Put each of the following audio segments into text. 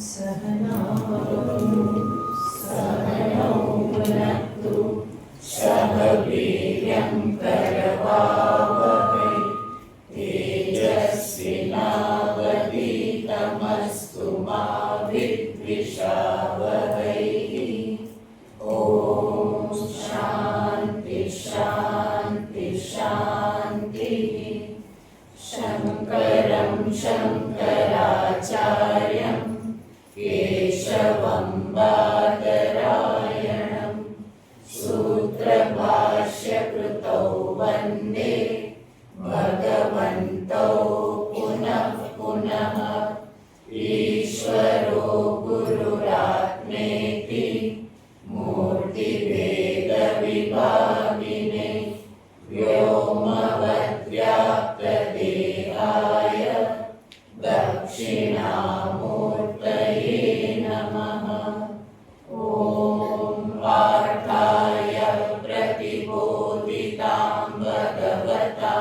सहनौ भुनक्तु सह वीर्यं करवावहै तेजस्विनावधीतमस्तु मा विद्विषावहै। ॐ शान्ति शान्ति शान्तिः। शङ्करं शङ्कराचार्यं केशवं बादरायणं सूत्रभाष्यकृतौ वन्दे भगवन्तौ पुनः पुनः। ईश्वरो गुरुरात्मेति मूर्तिभेदविभागिने व्योमवद्व्याप्तदेहाय दक्षिणामूर्तये नमः। ॐ पार्थाय प्रतिबोधितां भगवता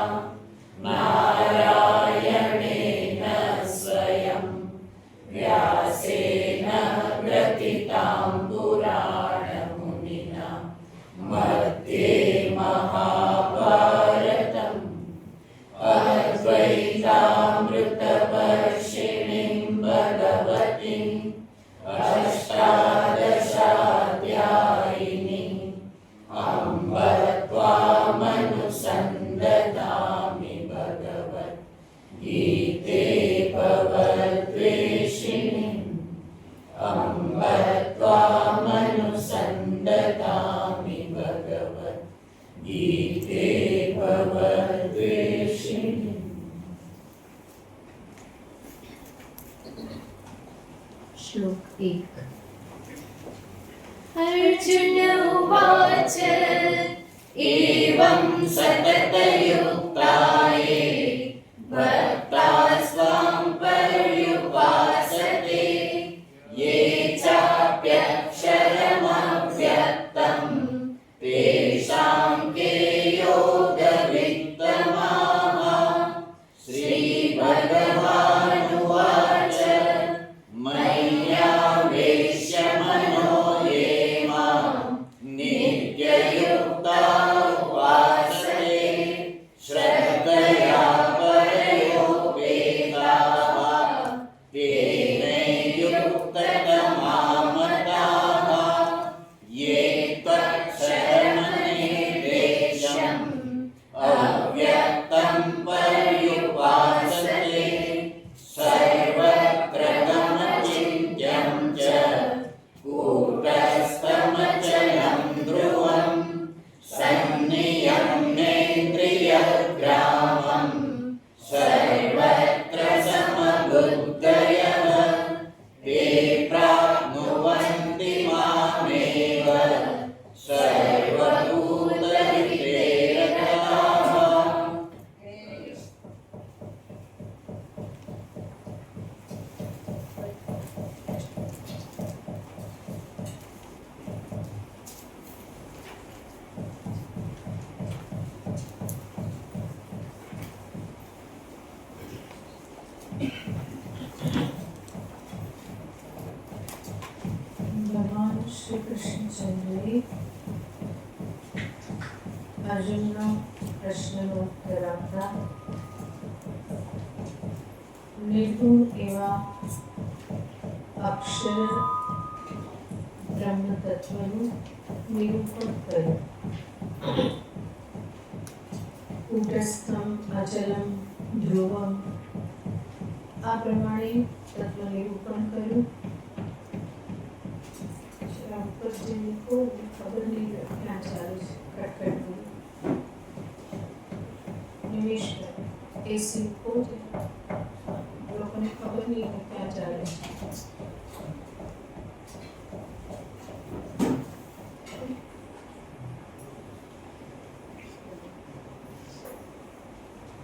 नारायणेन स्वयं व्यासेन ग्रथितां पुराणमुनिना मध्ये महाभारतम् अद्वैतामृतवर्षिणीं भगवतीम् अष्टादशाध्यायिनीम् अम्ब त्वामनुसन्दधामि भगवद्गीते भवद्वेषिणीम् अम्ब त्वामनुसन्दधामि भगवद्गीते भवद्वेषिणीम्। श्लोक 1। अर्जुन उवाच एवं सततयुक्ता ये भक्ताः स्वां पर्युपासते ये चाप्यक्षरमव्यक्तं तेषां के योगवित्तमाः। श्रीभगवानुवाच मय्यावेश्य मनो ये मां नित्ययुक्ता उपासते श्रद्धया परयोपेताः ते मे युक्ततमा मताः। ये त्वत्शरणनिर्देशम् अव्यक्तं पर्युपासते सर्वत्र गमचिन्त्यं च कूटस्थमचलं ध्रुवं सन्नियम्येन्द्रियग्रामं सर्वत्र समबुद्धयः ते प्राप्नुवन्ति मामेव सर्वभूतहिते रताः। ભગવાન શ્રી કૃષ્ણચંદ્રે અર્જુનનો પ્રશ્નનો ઉત્તર આપતા નિર્ગુણ એવા અક્ષર બ્રહ્મ તત્વનું નિરૂપણ કર્યું. કૂટસ્થમ અચલમ ધ્રુવમ આ પ્રમાણે તત્વ નિરૂપણ કર્યું. ઉપર જે લીખો ખબર નહીં ક્યાં ચાલે છે, કટકટ નિવેશ એ શીખો છે, લોકોને ખબર નહીં કે ક્યાં ચાલે છે.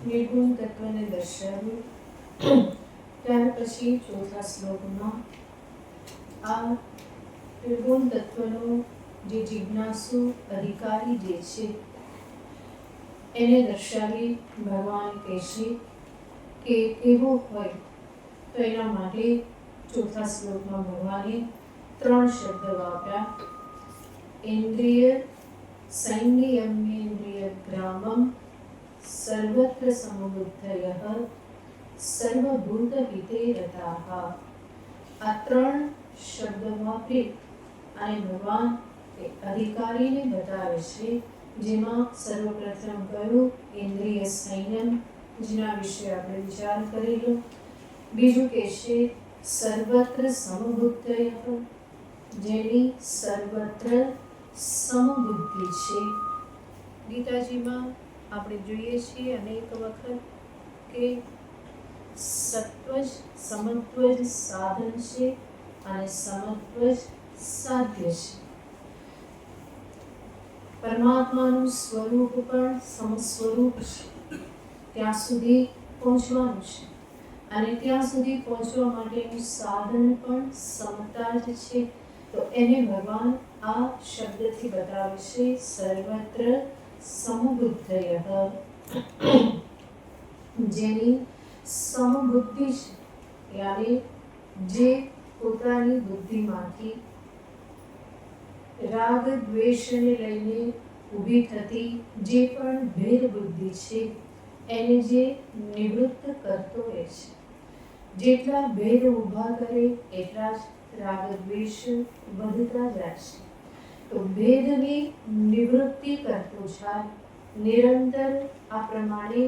નિર્ગુણ તત્વને દર્શાવ્યું. ત્યાર પછી ચોથા શ્લોકમાં આ નિર્ગુણ તત્વનો જે જિજ્ઞાસુ અધિકારી જે છે એને દર્શાવી ભગવાન કહેશે કે કેવો હોય તો એના માટે ચોથા શ્લોકમાં ભગવાને 3 શબ્દ વાપર્યા. ઇન્દ્રિય સંયમ્યેન્દ્રિય ગ્રામમ સર્વત્ર સમબુદ્ધયઃ સર્વભૂત હિતે રતાઃ. આ 3 શબ્દ વાપરી અને ભગવાન એ અધિકારીને બતાવે છે, જેમાં સર્વપ્રથમ કહ્યું ઇન્દ્રિય સંયમ, જેના વિશે આપણે વિચાર કરેલો. બીજું કે છે સર્વત્ર સમબુદ્ધયઃ, જેની સર્વત્ર સમબુદ્ધિ છે. ગીતાજીમાં આપણે જોઈએ છીએ અનેક વખત કે સત્વ જ સમત્વ જ સાધન છે અને સમત્વ જ સાધ્ય છે. પરમાત્માનું સ્વરૂપ પણ સમસ્વરૂપ છે, ત્યાં સુધી પહોંચવાનું છે અને ત્યાં સુધી પહોંચવા માટેનું સાધન પણ સમતા જ છે. તો એને ભગવાન આ શબ્દથી બતાવે છે સર્વત્ર સમબુદ્ધયઃ, જેની સમબુદ્ધિ છે, યાની જે પોતાની બુદ્ધિમાંથી રાગ દ્વેષને લઈને ઊભી થતી જે પણ ભેદ બુદ્ધિ છે એને જે નિવૃત્ત કરતો રહે છે. જેટલા ભેદ ઊભા કરે એટલા જ રાગ દ્વેષ વધતા જાય છે. તો ભેદની નિવૃત્તિ કરતો જાય, નિરંતર આ પ્રમાણે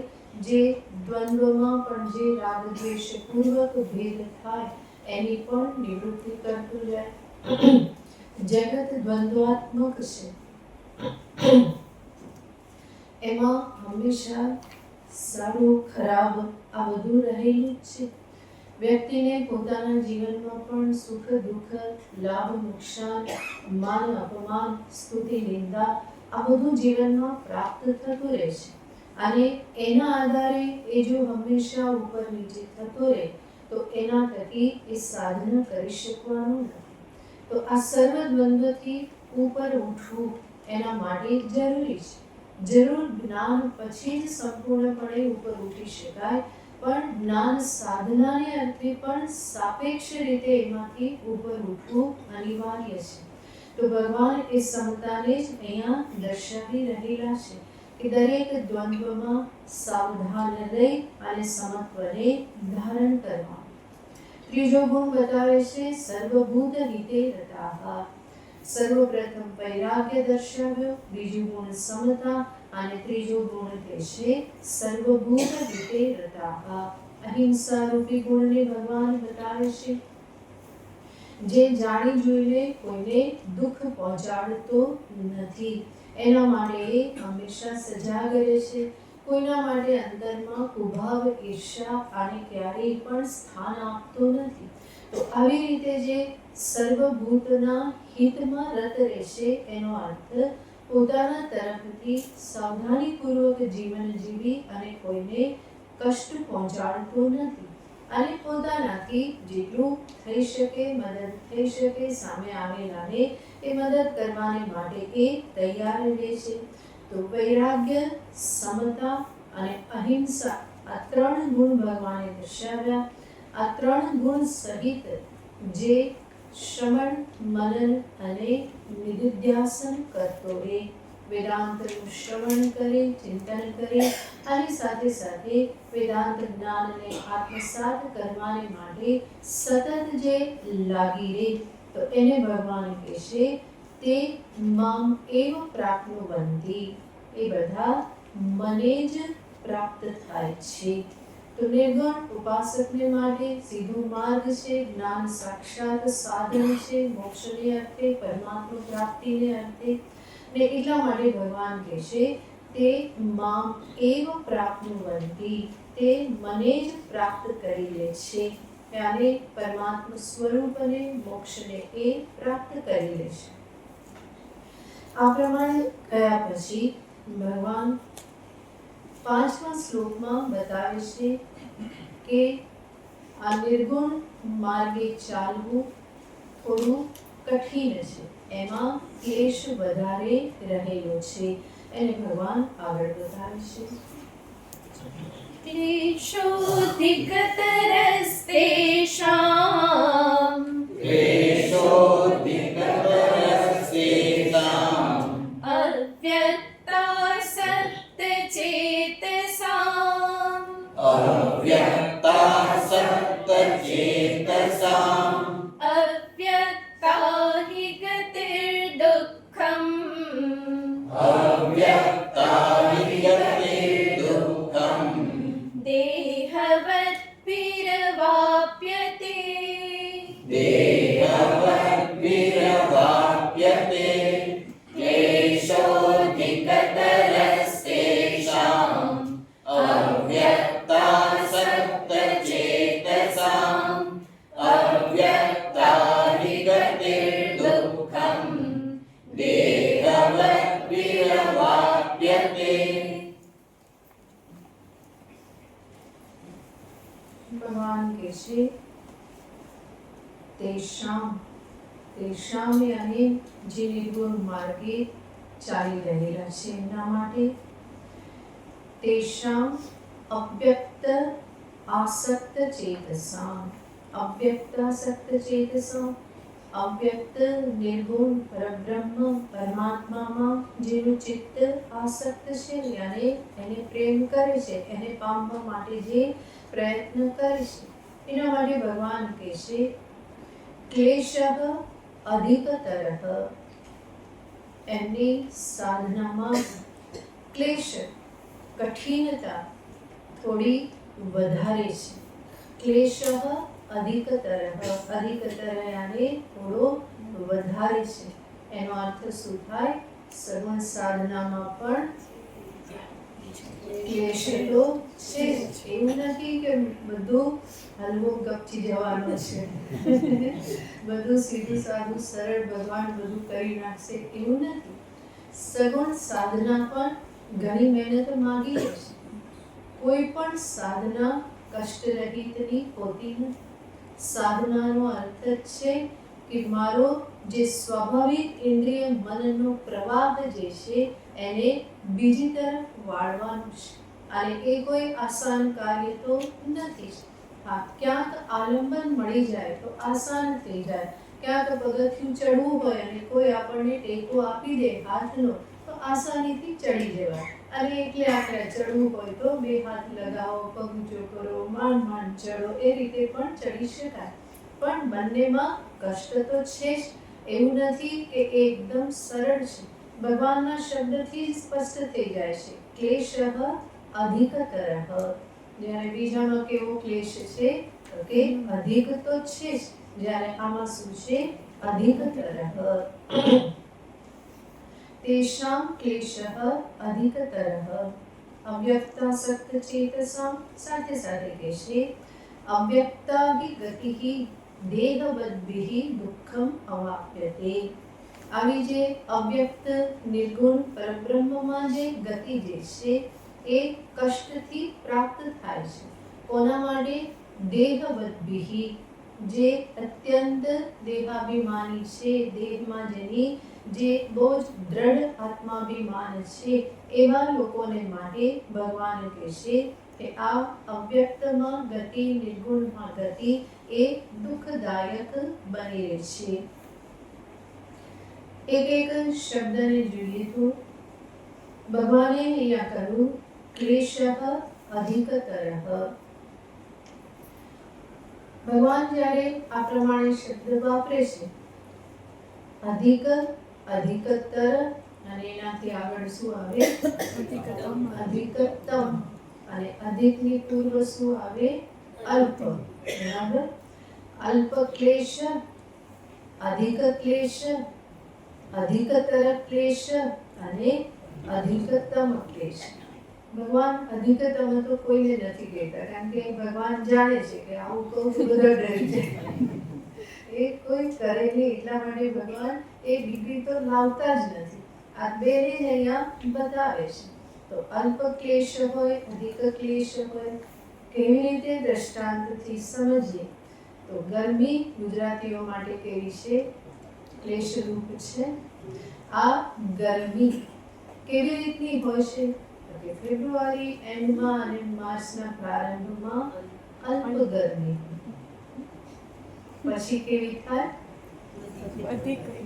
જે દ્વંદ્વમાં પણ જે રાગ દ્વેષ પૂર્વક ભેદ થાય એની પણ નિવૃત્તિ કરતું જાય. જગત દ્વંદ્વાત્મક છે, એમાં હંમેશા સારું ખરાબ આ બધું રહેલું જ છે. વ્યક્તિને પોતાના જીવનમાં પણ સુખ દુઃખ, લાભ નુકસાન, માન અપમાન, સ્તુતિ નિંદા આ બધું જીવનમાં પ્રાપ્ત થતું રહે છે અને એના આધારે એ જો હંમેશા ઉપર નીચે થતો રહે તો એના થકી એ સાધના કરી શકવાનું નથી. તો આ સર્વ દ્વંદ્વથી ઉપર ઉઠવું એના માટે જરૂરી છે. જરૂર જ્ઞાન પછી જ સંપૂર્ણપણે ઉપર ઉઠી શકાય, પણ જ્ઞાન સાધનાને અર્થે પણ સાપેક્ષ રીતે એમાંથી ઉપર ઉઠવું અનિવાર્ય છે. તો ભગવાન એ સમતાને જ અહીંયા દર્શાવી રહેલા છે કે દરેક દ્વંદ્વમાં સાવધાન રહી અને સમત્વને ધારણ કરવા. ત્રીજો ગુણ બતાવે છે સર્વભૂત હિતે રતાઃ. સર્વપ્રથમ વૈરાગ્ય દર્શાવ્યો, બીજું ગુણ સમતા અને ત્રીજો ગુણ તે છે સર્વભૂત હિતે રતાઃ. અહિંસા રૂપી ગુણને ભગવાન બતાવે છે, જે જાણી જોઈને કોઈને દુઃખ પહોંચાડતો નથી. એના માટે એ હંમેશા સજાગ રહે છે. કોઈના માટે અંતરમાં કુભાવ, ઈર્ષા અને ક્યારેય પણ સ્થાન આપતો નથી. તો આવી રીતે જે સર્વભૂતના હિતમાં રત રહેશે એનો અર્થ પોતાના તરફથી સાવધાનીપૂર્વક જીવન જીવી અને કોઈને કષ્ટ પહોંચાડતો નથી અને પોતાનાથી જેટલું થઈ શકે, મદદ થઈ શકે સામે આવેલાને એ મદદ કરવાને માટે એ તૈયાર રહે છે. તો વૈરાગ્ય, સમતા અને અહિંસા આ 3 ગુણ ભગવાને દર્શાવ્યા. આ 3 ગુણ સહિત જે શ્રવણ, મનન અને નિધિધ્યાસન કરતો રહે, વેદાંતનું શ્રવણ કરે, ચિંતન કરે અને સાથે સાથે વેદાંત જ્ઞાનને આત્મસાત કરવાને માટે સતત જે લાગી રહે તો એને ભગવાન કહે છે તે મામ એવ પ્રાપ્નુવંતિ. એ બધા મને જ પ્રાપ્ત થાય છે. તો નિર્ગુણ ઉપાસકને માટે સીધો માર્ગ છે, જ્ઞાન સાક્ષાત સાધન છે, મોક્ષને અર્થે, પરમાત્મા પ્રાપ્તિને અર્થે. ને એટલા માટે ભગવાન કહે છે તે મામ એવ પ્રાપ્નુવંતિ, તે મને જ પ્રાપ્ત કરી લે છે. ત્યારે પરમાત્મા સ્વરૂપને, મોક્ષને એ પ્રાપ્ત કરી લે છે. આ પ્રમાણે કયા પછી ભગવાન 5મા શ્લોકમાં બતાવે છે કે આ નિર્ગુણ માર્ગે ચાલવું થોડું કઠિન છે, એમાં ક્લેશ વધારે રહેલો છે. એને ભગવાન આગળ બતાવે છે क्लेशोऽधिकतरस्तेषाम् क्लेशोऽधिकतरस्तेषाम् अव्यक्तासक्तचेतसाम् अव्यक्तासक्तचेतसाम् अव्यक्ता हि गतिर्दुःखम् अव्यक्ता हि गतिर्दुःखम् देहवद्भिरवाप्यते देहवद्भिरवाप्यते क्लेशोऽधिकतरस्तेषाम् अव्यक्तासक्तचेतसाम् अव्यक्ता हि गतिर्दुःखम् देहवद्भिरवाप्यते। ભગવાન કહે છે તેષામ અને જે નિર્ગુણ માર્ગે ચાલી રહેલા છે એમના માટે તેષામ અવ્યક્ત આસક્ત ચેતસામ અવ્યક્ત નિર્ગુણ પરબ્રહ્મ પરમાત્મામાં જેનું ચિત્ત આસક્ત છે યાને એને પ્રેમ કરે છે એને પામવા માટે જે પ્રયત્ન કરે છે એના માટે ભગવાન કહે છે ક્લેશઃ અધિકતરઃ એમની સાધનામાં ક્લેશ કઠિનતા થોડી વધારે છે ક્લેશઃ અધિકતરઃ યાને થોડો વધારે છે એનો અર્થ શું થાય સગુણ સાધનામાં પણ ક્લેશ તો છે એવું નથી કે બધું હલવું ગપચી જવાનું છે બધું સીધું સાધું સરળ ભગવાન બધું કરી નાખશે એવું નથી સગુણ સાધના પણ ઘણી મહેનત માંગી લે છે કોઈ પણ સાધના કષ્ટરહિતની હોતી નથી સાધનાનો અર્થ છે કે મારો જે સ્વાભાવિક ઇન્દ્રિય મનનો પ્રવાહ જે છે એને બીજી તરફ વાળવાનું છે અને એ કોઈ આસાન કાર્ય તો નથી હા ક્યાંક આલંબન મળી જાય તો આસાન થઈ જાય ક્યાંક પગથિયું ચડવું હોય અને કોઈ આપણને ટેકો આપી દે હાથનો તો આસાનીથી ચડી જવાય અને એટલે આપણે ચડવું હોય તો બે હાથ લગાવો પગ ઊંચો કરો માંડ ચડો એ રીતે પણ ચડી શકાય પણ બંનેમાં કષ્ટ તો છે જ એવું નથી કે એ એકદમ સરળ છે ભગવાનના શબ્દથી જ સ્પષ્ટ થઈ જાય છે ક્લેશઃ અધિકતરઃ જ્યારે બીજામાં કેવો ક્લેશ છે તો કે અધિક તો છે જ જ્યારે આમાં શું છે અધિકતરઃ તેષાં ક્લેશઃ અધિકતરઃ અવ્યક્તાસક્ત ચેતસાં સાથે સાથે કહેશે અવ્યક્તા હિ ગતિઃ દેહવદ્ભિઃ દુઃખમ અવાપ્યતે આવી જે અવ્યક્ત નિર્ગુણ પરબ્રહ્મમાં જે ગતિ જે છે એ કષ્ટથી પ્રાપ્ત થાય છે કોના માટે દેહવદ્ભિઃ જે અત્યંત દેહાભિમાની છે દેહમાં જેની જે બહુ જ દ્રઢ આત્માભિમાન છે એવા લોકોને માટે ભગવાન કહેશે કે આ અવ્યક્તમાં ગતિ નિર્ગુણમાં ગતિ એ દુઃખદાયક બની રહે છે એક શબ્દને જોઈએ તો ભગવાને અહીંયા કહ્યું ક્લેશઃ અધિકતરઃ ભગવાન જ્યારે આ પ્રમાણે શબ્દ વાપરે છે અધિક અધિકતર અને એનાથી આગળ શું આવે અધિકતમ અને અધિકની પૂર્વ શું આવે અલ્પ બરાબર અલ્પ ક્લેશ અધિક ક્લેશ અધિકતર ક્લેશ અને અધિકતમ ક્લેશ ભગવાન અધિકતમ તો કોઈને નથી કહેતા કારણ કે ભગવાન જાણે છે કે આવું કહું તો બધા ડરી જાય એ કોઈ કરે નહીં એટલા માટે ભગવાન એ ડિગ્રી તો લાવતા જ નથી આ બેને જ અહીંયા બતાવે છે તો અલ્પ ક્લેશ હોય અધિક ક્લેશ હોય કેવી રીતે દ્રષ્ટાંતથી સમજીએ તો ગરમી ગુજરાતીઓ માટે કેવી છે ક્લેશરૂપ છે આ ગરમી કેવી રીતની હોય છે કે ફેબ્રુઆરી એન્ડમાં અને માર્ચના પ્રારંભમાં અલ્પ ગરમી, પછી કેવી થાય?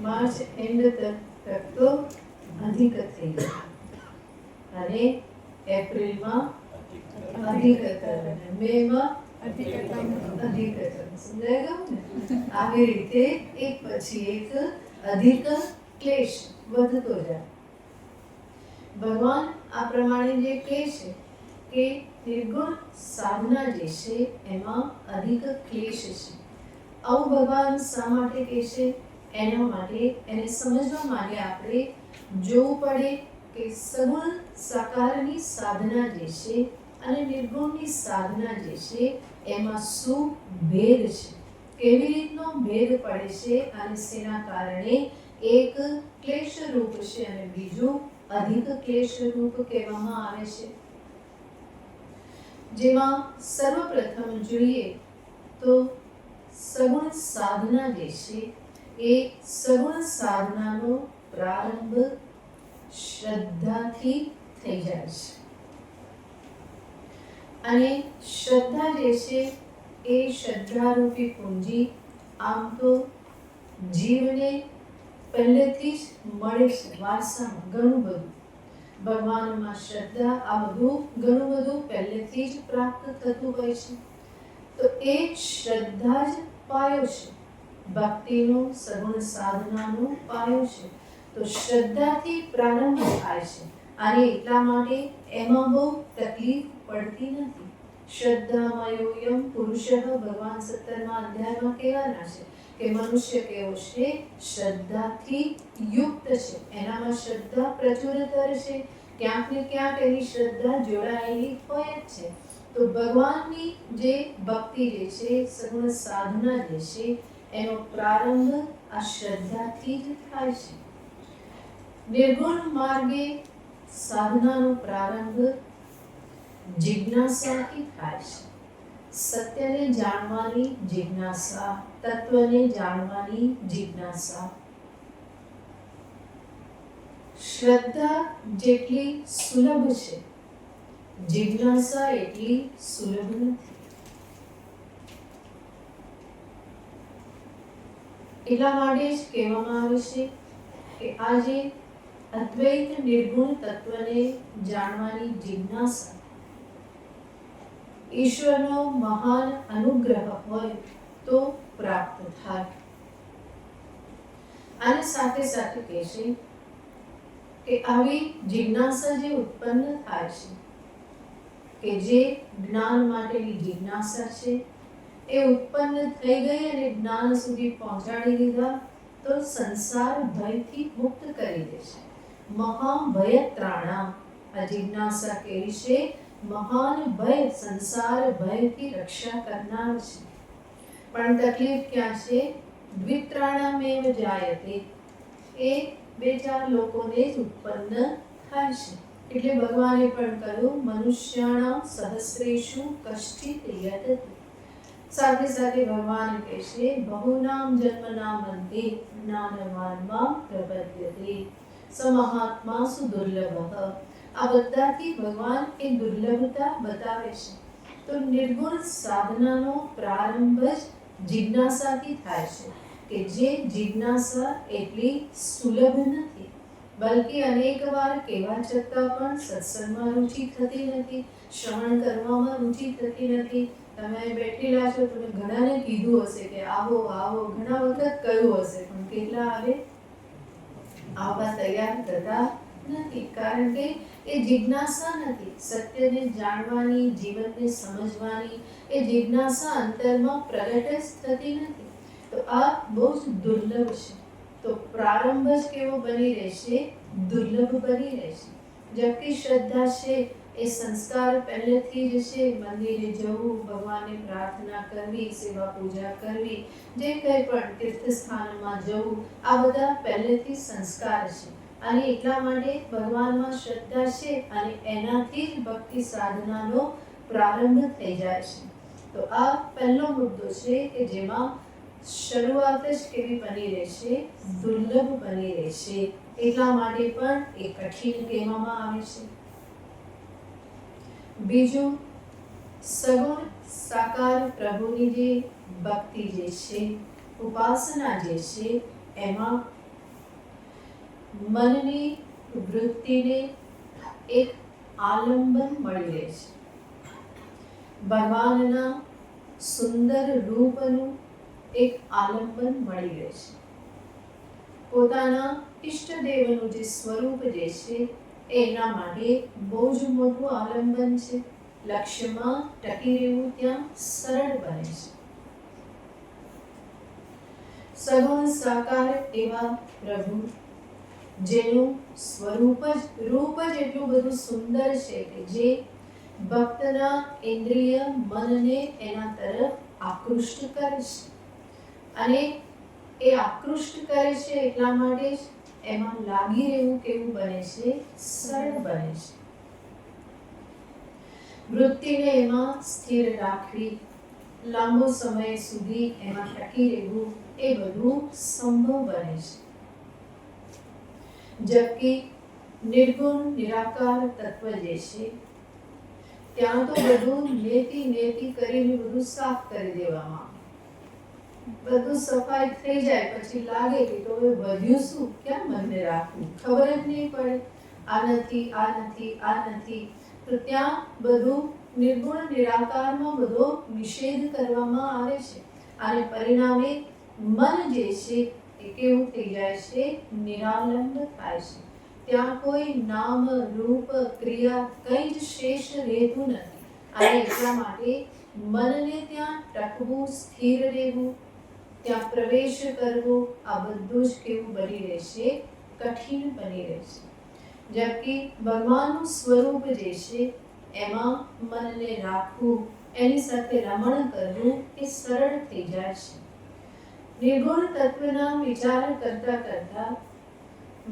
માર્ચ એન્ડ તક તો અધિક થઈ જાય અને એપ્રિલમાં અધિકતર અને મેમાં અધિકતમ. સમજાઈ ગયું ને? આવી રીતે એક પછી એક અધિક ક્લેશ વધતો જાય. ભગવાન આ પ્રમાણે જે કહે છે કે નિર્ગુણ સાધના જે છે એમાં અધિક ક્લેશ છે. આવું ભગવાન શા માટે કહે છે? એના માટે, એને સમજવા માટે આપણે જોવું પડે કે સગુણ સાકારની સાધના જે છે અને નિર્ગુણની સાધના જે છે એમાં શું ભેદ છે, કેવી રીતનો ભેદ પડે છે અને શેના કારણે એક ક્લેશ રૂપ છે અને બીજું અધિક ક્લેશ રૂપ કહેવામાં આવે છે. જેમાં સર્વપ્રથમ જોઈએ તો સગુણ સાધના જે છે એ સગુણ સાધનાનો પ્રારંભ શ્રદ્ધાથી થઈ જાય છે અને શ્રદ્ધા જે છે એ શ્રદ્ધારૂપી પૂંજી આમ તો જીવને પહેલેથી જ મળે છે, વારસામાં ઘણું બધું. ભગવાનમાં શ્રદ્ધા, આ બધું ઘણું બધું પહેલેથી જ પ્રાપ્ત થતું હોય છે. તો એ શ્રદ્ધા જ પાયો છે, ભક્તિનો સગુણ સાધનાનો પાયો છે. તો શ્રદ્ધાથી પ્રારંભ થાય છે અને એટલા માટે એમાં બહુ તકલીફ પડતી નથી. શ્રદ્ધામયોયમ પુરુષઃ, ભગવાન 17મા અધ્યાયમાં કહેવાના છે કે મનુષ્ય કેવો છે? શ્રદ્ધાથી યુક્ત છે, એનામાં શ્રદ્ધા પ્રચુરતર છે, ક્યાંક ને ક્યાંક એની શ્રદ્ધા જોડાયેલી હોય જ છે. તો ભગવાનની જે ભક્તિ જે છે, સગુણ સાધના જે છે એનો પ્રારંભ આ શ્રદ્ધાથી જ થાય છે. નિર્ગુણ માર્ગે સાધનાનો પ્રારંભ જિજ્ઞાસાથી થાય છે. સત્યને જાણવાની જિજ્ઞાસા, તત્વને જાણવાની જિજ્ઞાસા. શ્રદ્ધા જેટલી સુલભ છે, જિજ્ઞાસા એટલી સુલભ નથી. એટલા માટે જ કહેવામાં આવે છે કે આજે અદ્વૈત નિર્ગુણ તત્વને જાણવાની જિજ્ઞાસા ઈશ્વરનો મહાન અનુગ્રહ હોય તો પ્રાપ્ત થાય. અને સાથે સાથે કહે છે કે આવી જિજ્ઞાસા જે ઉત્પન્ન થાય છે, કે જે જ્ઞાન માટેની જિજ્ઞાસા છે એ ઉત્પન્ન થઈ ગઈ અને જ્ઞાન સુધી પહોંચાડી દીધા તો સંસાર ભયથી મુક્ત કરી દે છે. મહાભયત્રાણામ, આ જિજ્ઞાસા કેવી છે? મહાન ભય, સંસાર ભયથી રક્ષા કરનાર છે. પણ તકલીફ ક્યાં છે? દ્વિત્રાણામેવ જાયતે, એ બે ચાર લોકોને જ ઉત્પન્ન થાય છે. એટલે ભગવાને પણ કહ્યું મનુષ્યાણામ સહસ્રેષુ કશ્ચિત યતતે. સાથે સાથે ભગવાન કહે છે બહુનામ જન્મનામ અંતે જ્ઞાનવાન મામ પ્રપદ્યતે સમહાત્મા સુદુર્લભઃ. આ બધાથી ભગવાન એ દુર્લભતા બતાવે છે. તો નિર્ગુણ સાધનાનો પ્રારંભ જ જિજ્ઞાસાથી થાય છે કે જે જિજ્ઞાસા એટલી સુલભ નથી, બલ્કિ અનેક વાર કહેવા છતાં પણ સત્સંગમાં રુચિ થતી નથી, શ્રવણ કરવામાં રુચિ થતી નથી. તમે બેઠેલા છો, તમે ઘણાને કીધું હશે કે આવો આવો, ઘણા વખત કહ્યું હશે, પણ કેટલા આવે? આવવા તૈયાર થતા નથી. કારણ કે એ જિજ્ઞાસા નથી, સત્યને જાણવાની, જીવનને સમજવાની એ જિજ્ઞાસા અંતરમાં પ્રગટ જ થતી નથી. તો આ બહુ જ દુર્લભ છે. તો પ્રારંભ જ કેવો બની રહેશે? દુર્લભ બની રહેશે. જબકે શ્રદ્ધા છે એ સંસ્કાર પહેલેથી જ છે. મંદિરે જવું, ભગવાનને પ્રાર્થના કરવી, સેવા પૂજા કરવી, જે કંઈ પણ તીર્થસ્થાનમાં જવું, આ બધા પહેલેથી સંસ્કાર છે. અને એટલા માટે ભગવાનમાં શ્રદ્ધા છે અને એનાથી જ ભક્તિ સાધનાનો પ્રારંભ થઈ જાય છે. તો આ પહેલો મુદ્દો છે કે જેમાં શરૂઆત જ કેવી બની રહેશે? દુર્લભ બની રહેશે. એટલા માટે પણ એ કઠિન કહેવામાં આવે છે. બીજું, સગુણ સાકાર પ્રભુની જે ભક્તિ જે છે, ઉપાસના જે છે, એમાં મનની વૃત્તિને એક આલંબન મળી રહે છે. ભગવાનના સુંદર રૂપનું એક આલંબન મળી રહે છે. પોતાના ઈષ્ટદેવનું જે સ્વરૂપ જે છે એના માટે બહુ જ મોટું આલંબન છે. લક્ષ્યમાં ટકી રહેવું ત્યાં સરળ બને છે. સગુણ સાકાર એવા પ્રભુ જેનું રૂપ જ એટલું બધું સુંદર છે કે જે ભક્તના ઇન્દ્રિય મનને એના તરફ આકૃષ્ટ કરે છે. અને એ આકૃષ્ટ કરે છે એટલા માટે જ એમાં લાગી રહેવું કેવું બને છે, સરળ બને છે. વૃત્તિને એમાં સ્થિર રાખવી, લાંબો સમય સુધી એમાં ટકી રહેવું, એ બધું સંભવ બને છે. જબકી નિર્ગુણ નિરાકાર તત્વ જે છે ત્યાં તો બધું નેતિ કરીને બધું સાફ કરી દેવામાં, બધું સફાઈ થઈ જાય પછી લાગે કે તો હવે વધ્યું શું, ક્યાં મનને રાખવું, ખબર જ નહીં પડે. આ નથી, આ નથી, આ નથી. તો ત્યાં બધું નિર્ગુણ નિરાકારમાં બધો નિષેધ કરવામાં આવે છે. અને પરિણામે મન જે છે એ કેવું થઈ જાય છે, નિરાલંબ થાય છે. ત્યાં કોઈ નામ રૂપ ક્રિયા કંઈ જ શેષ રહેતું નથી. અને એટલા માટે મનને ત્યાં ટકવું, સ્થિર રહેવું, ત્યાં પ્રવેશ કરવો, આ બધું જ કેવું બની રહેશે, કઠિન બની રહેશે. જબકી ભગવાનનું સ્વરૂપ જે છે એમાં મનને રાખવું, એની સાથે રમણ કરવું એ સરળ થઈ જાય છે. નિર્ગુણ તત્વના વિચાર કરતા કરતા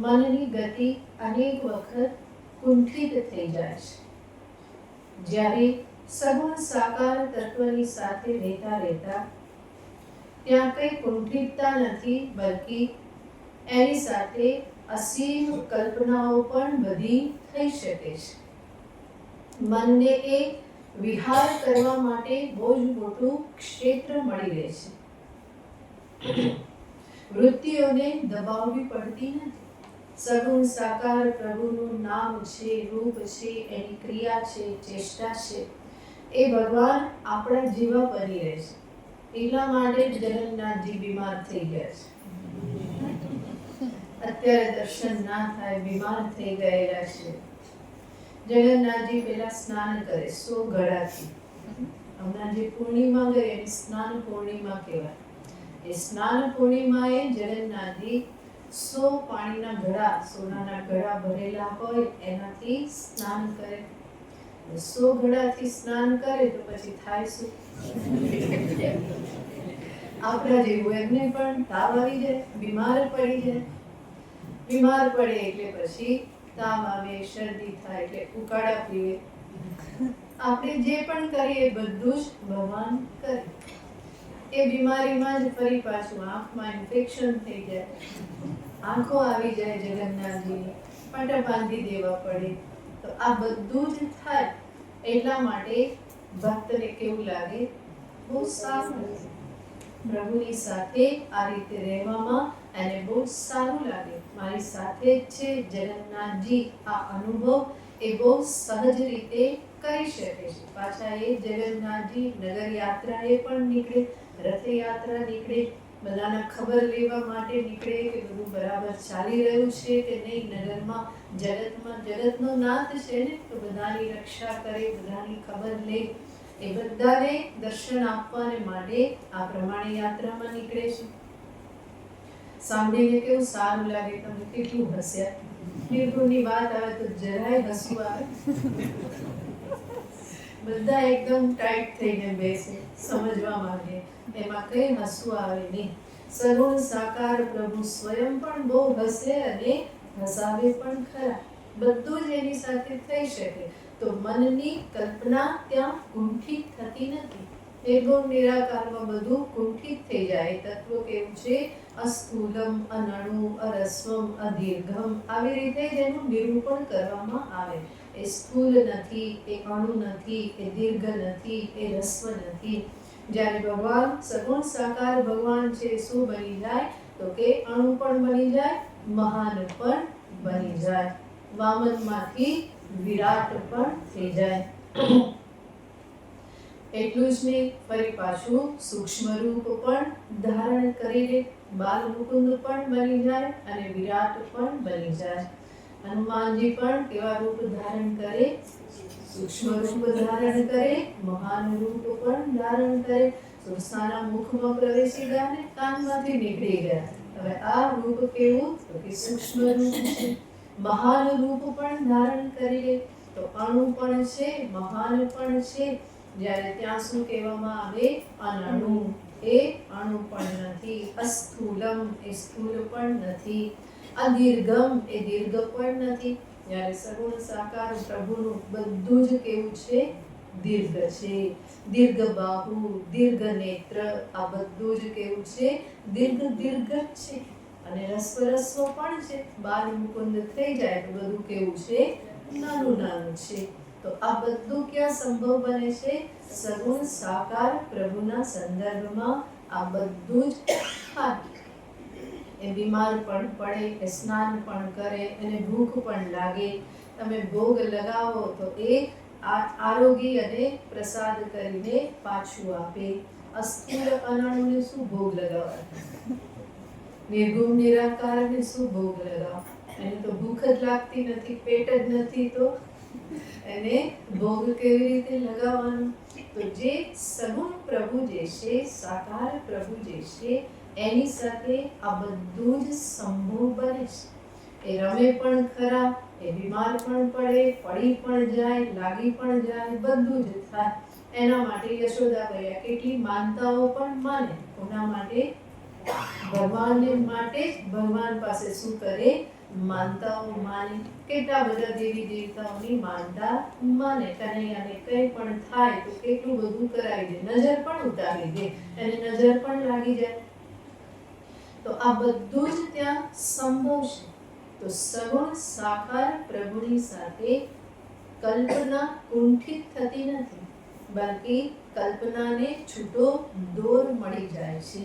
મનની ગતિ અનેક વખત કુંઠિત થઈ જાય છે. જ્યારે સગુણ સાકાર તત્વની સાથે રહેતા રહેતા ત્યાં કંઈ કુંઠિતતા નથી, બલ્કિ એની સાથે અસીમ કલ્પનાઓ પણ બધી થઈ શકે છે. મનને એ વિહાર કરવા માટે બહુ જ મોટું ક્ષેત્ર મળી રહે છે. વૃત્તિઓને દબાવવી પડતી નથી. સગુણ સાકાર પ્રભુનું નામ છે, રૂપ છે, એની ક્રિયા છે, ચેષ્ટા છે, એ ભગવાન આપણા જેવા બની રહે છે. એટલા માટે જગન્નાથજી બીમાર થઈ ગયા છે. અત્યારે દર્શન ના થાય, બીમાર થઈ ગયેલા છે. જગન્નાથજી પહેલા સ્નાન કરે 100 ઘડાથી. હમણાં જે પૂર્ણિમા ગઈ એની સ્નાન પૂર્ણિમા કહેવાય. એ સ્નાન પૂર્ણિમાએ જગન્નાથજી 100 પાણીના ઘડા, સોનાના ઘડા ભરેલા હોય એનાથી સ્નાન કરે. 100 ઘડાથી સ્નાન કરે તો પછી થાય શું? આપણા જેવું એમને પણ તાવ આવી જાય, બીમાર પડી જાય. બીમાર પડે એટલે પછી તાવ આવે, શરદી થાય એટલે ઉકાળા પીવે. આપણે જે પણ કરીએ બધું જ ભગવાન કરે. એ બીમારીમાં જ ફરી પાછું આંખમાં ઇન્ફેક્શન થઈ જાય, આંખો આવી જાય જગન્નાથજીની, પાટા બાંધી દેવા પડે. તો આ બધું જ થાય. એટલા માટે ભક્તને કેવું લાગે, બહુ સારું લાગે. પ્રભુની સાથે આ રીતે રહેવામાં એને બહુ સારું લાગે. મારી સાથે જ છે જગન્નાથજી. આ અનુભવ એ બહુ સહજ રીતે કરી શકે છે. પાછા એ જગન્નાથજી નગર યાત્રાએ પણ નીકળે, રથયાત્રા નીકળે, બધાના ખબર લેવા માટે નીકળે કે બધું બરાબર ચાલી રહ્યું છે કે નહીં. નગરમાં જગતનો નાથ છે ને, તો બધાની રક્ષા કરે, બધાની ખબર લે. એ બધાને દર્શન આપવાને માટે આ પ્રમાણે યાત્રામાં નીકળે છે. સાંભળીને કેવું સારું લાગે. તમે કેટલું હસ્યા. નિર્ગુણની વાત આવે તો જરાય હસવું આવે. બધા એકદમ ટાઈટ થઈને બેસે, સમજવા માંગે, એમાં કઈ હસવું આવે નહીં. સગુણ સાકાર પ્રભુ સ્વયં પણ બહુ હસે અને હસાવે પણ ખરા. બધું જ એની સાથે થઈ શકે. તો મનની કલ્પના ત્યાં કુંઠિત થતી નથી. નિર્ગુણ નિરાકારમાં બધું કુંઠિત થઈ જાય. તત્વ કેવું છે? અસ્થૂલમ, અનણુ, અરસ્વમ, અદીર્ઘમ. આવી રીતે જ એનું નિરૂપણ કરવામાં આવે. એ સ્થૂલ નથી, એ અણુ નથી, એ દીર્ઘ નથી, એ રસ્વ નથી. જ્યારે ભગવાન સગુણ સાકાર ભગવાન છે, શું બની જાય? તો કે અણુ પણ બની જાય, મહાન પણ બની જાય, વામનમાંથી વિરાટ પણ થઈ જાય. એટલું જ નહીં, ફરી પાછું સૂક્ષ્મ રૂપ પણ ધારણ કરી લે, બાલ મુકુંદ પણ બની જાય અને વિરાટ પણ બની જાય. હનુમાનજી પણ કેવા રૂપ ધારણ કરે? સૂક્ષ્મ રૂપ ધારણ કરે, મહાન રૂપ પણ ધારણ કરે. સુરસાના મુખમાં પ્રવેશી ગયા ને કાનમાંથી નીકળી ગયા. હવે આ રૂપ કેવું? તો કે સૂક્ષ્મ રૂપ છે. મહાન રૂપ પણ ધારણ કરી લે, તો અણુ પણ છે, મહાન પણ છે. જ્યારે ત્યાં શું કહેવામાં આવે? અનણુ, એ અણુ પણ નથી. અસ્થૂલમ, એ સ્થૂલ પણ નથી. અદીર્ઘમ, એ દીર્ઘ પણ નથી. જ્યારે સગુણ સાકાર પ્રભુનું બધું જ કેવું છે? દીર્ઘ છે. દીર્ઘ બાહુ, દીર્ઘ નેત્ર, આ બધું જ કેવું છે? દીર્ઘ દીર્ઘ જ છે. અને રસ્વ રસ્વ પણ છે. બાલ મુકુંદ થઈ જાય તો બધું કેવું છે? નાનું નાનું છે. તો આ બધું ક્યાં સંભવ બને છે? સગુણ સાકાર પ્રભુના સંદર્ભમાં આ બધું જ થાય. એ બીમાર પણ પડે, એ સ્નાન પણ કરે, એને ભૂખ પણ લાગે, તમે ભોગ લગાવો તો એ આરોગી અને પ્રસાદ કરીને પાછું આપે. અસ્થૂળ અનણુને શું ભોગ લગાવવા? નિર્ગુણ નિરાકારને શું ભોગ લગાવ? એને તો ભૂખ જ લાગતી નથી, પેટ જ નથી, તો એને ભોગ કેવી રીતે લગાવવાનો? તો જે સગુણ પ્રભુ જે છે, સાકાર પ્રભુ જે છે, એની સાથે આ બધું જ સંભવ બને છે. એ રમે પણ ખરા, એ બીમાર પણ પડે, પડી પણ જાય, લાગી પણ જાય, બધું જ થાય. એના માટે યશોદાબૈયા કેટલી માનતાઓ પણ માને. કોના માટે? ભગવાનને માટે જ ભગવાન પાસે શું કરે? માનતાઓ માને. કેટલા બધા દેવી દેવતાઓની માનતા માને. કનૈયાને કંઈ પણ થાય તો કેટલું બધું કરાવી દે, નજર પણ ઉતારી દે, એને નજર પણ લાગી જાય. તો આ બધું જ ત્યાં સંભવ છે. તો સગુણ સાકાર પ્રભુની સાથે કલ્પના કુંઠિત થતી નથી, બલ્કિ કલ્પનાને છૂટો દોર મળી જાય છે.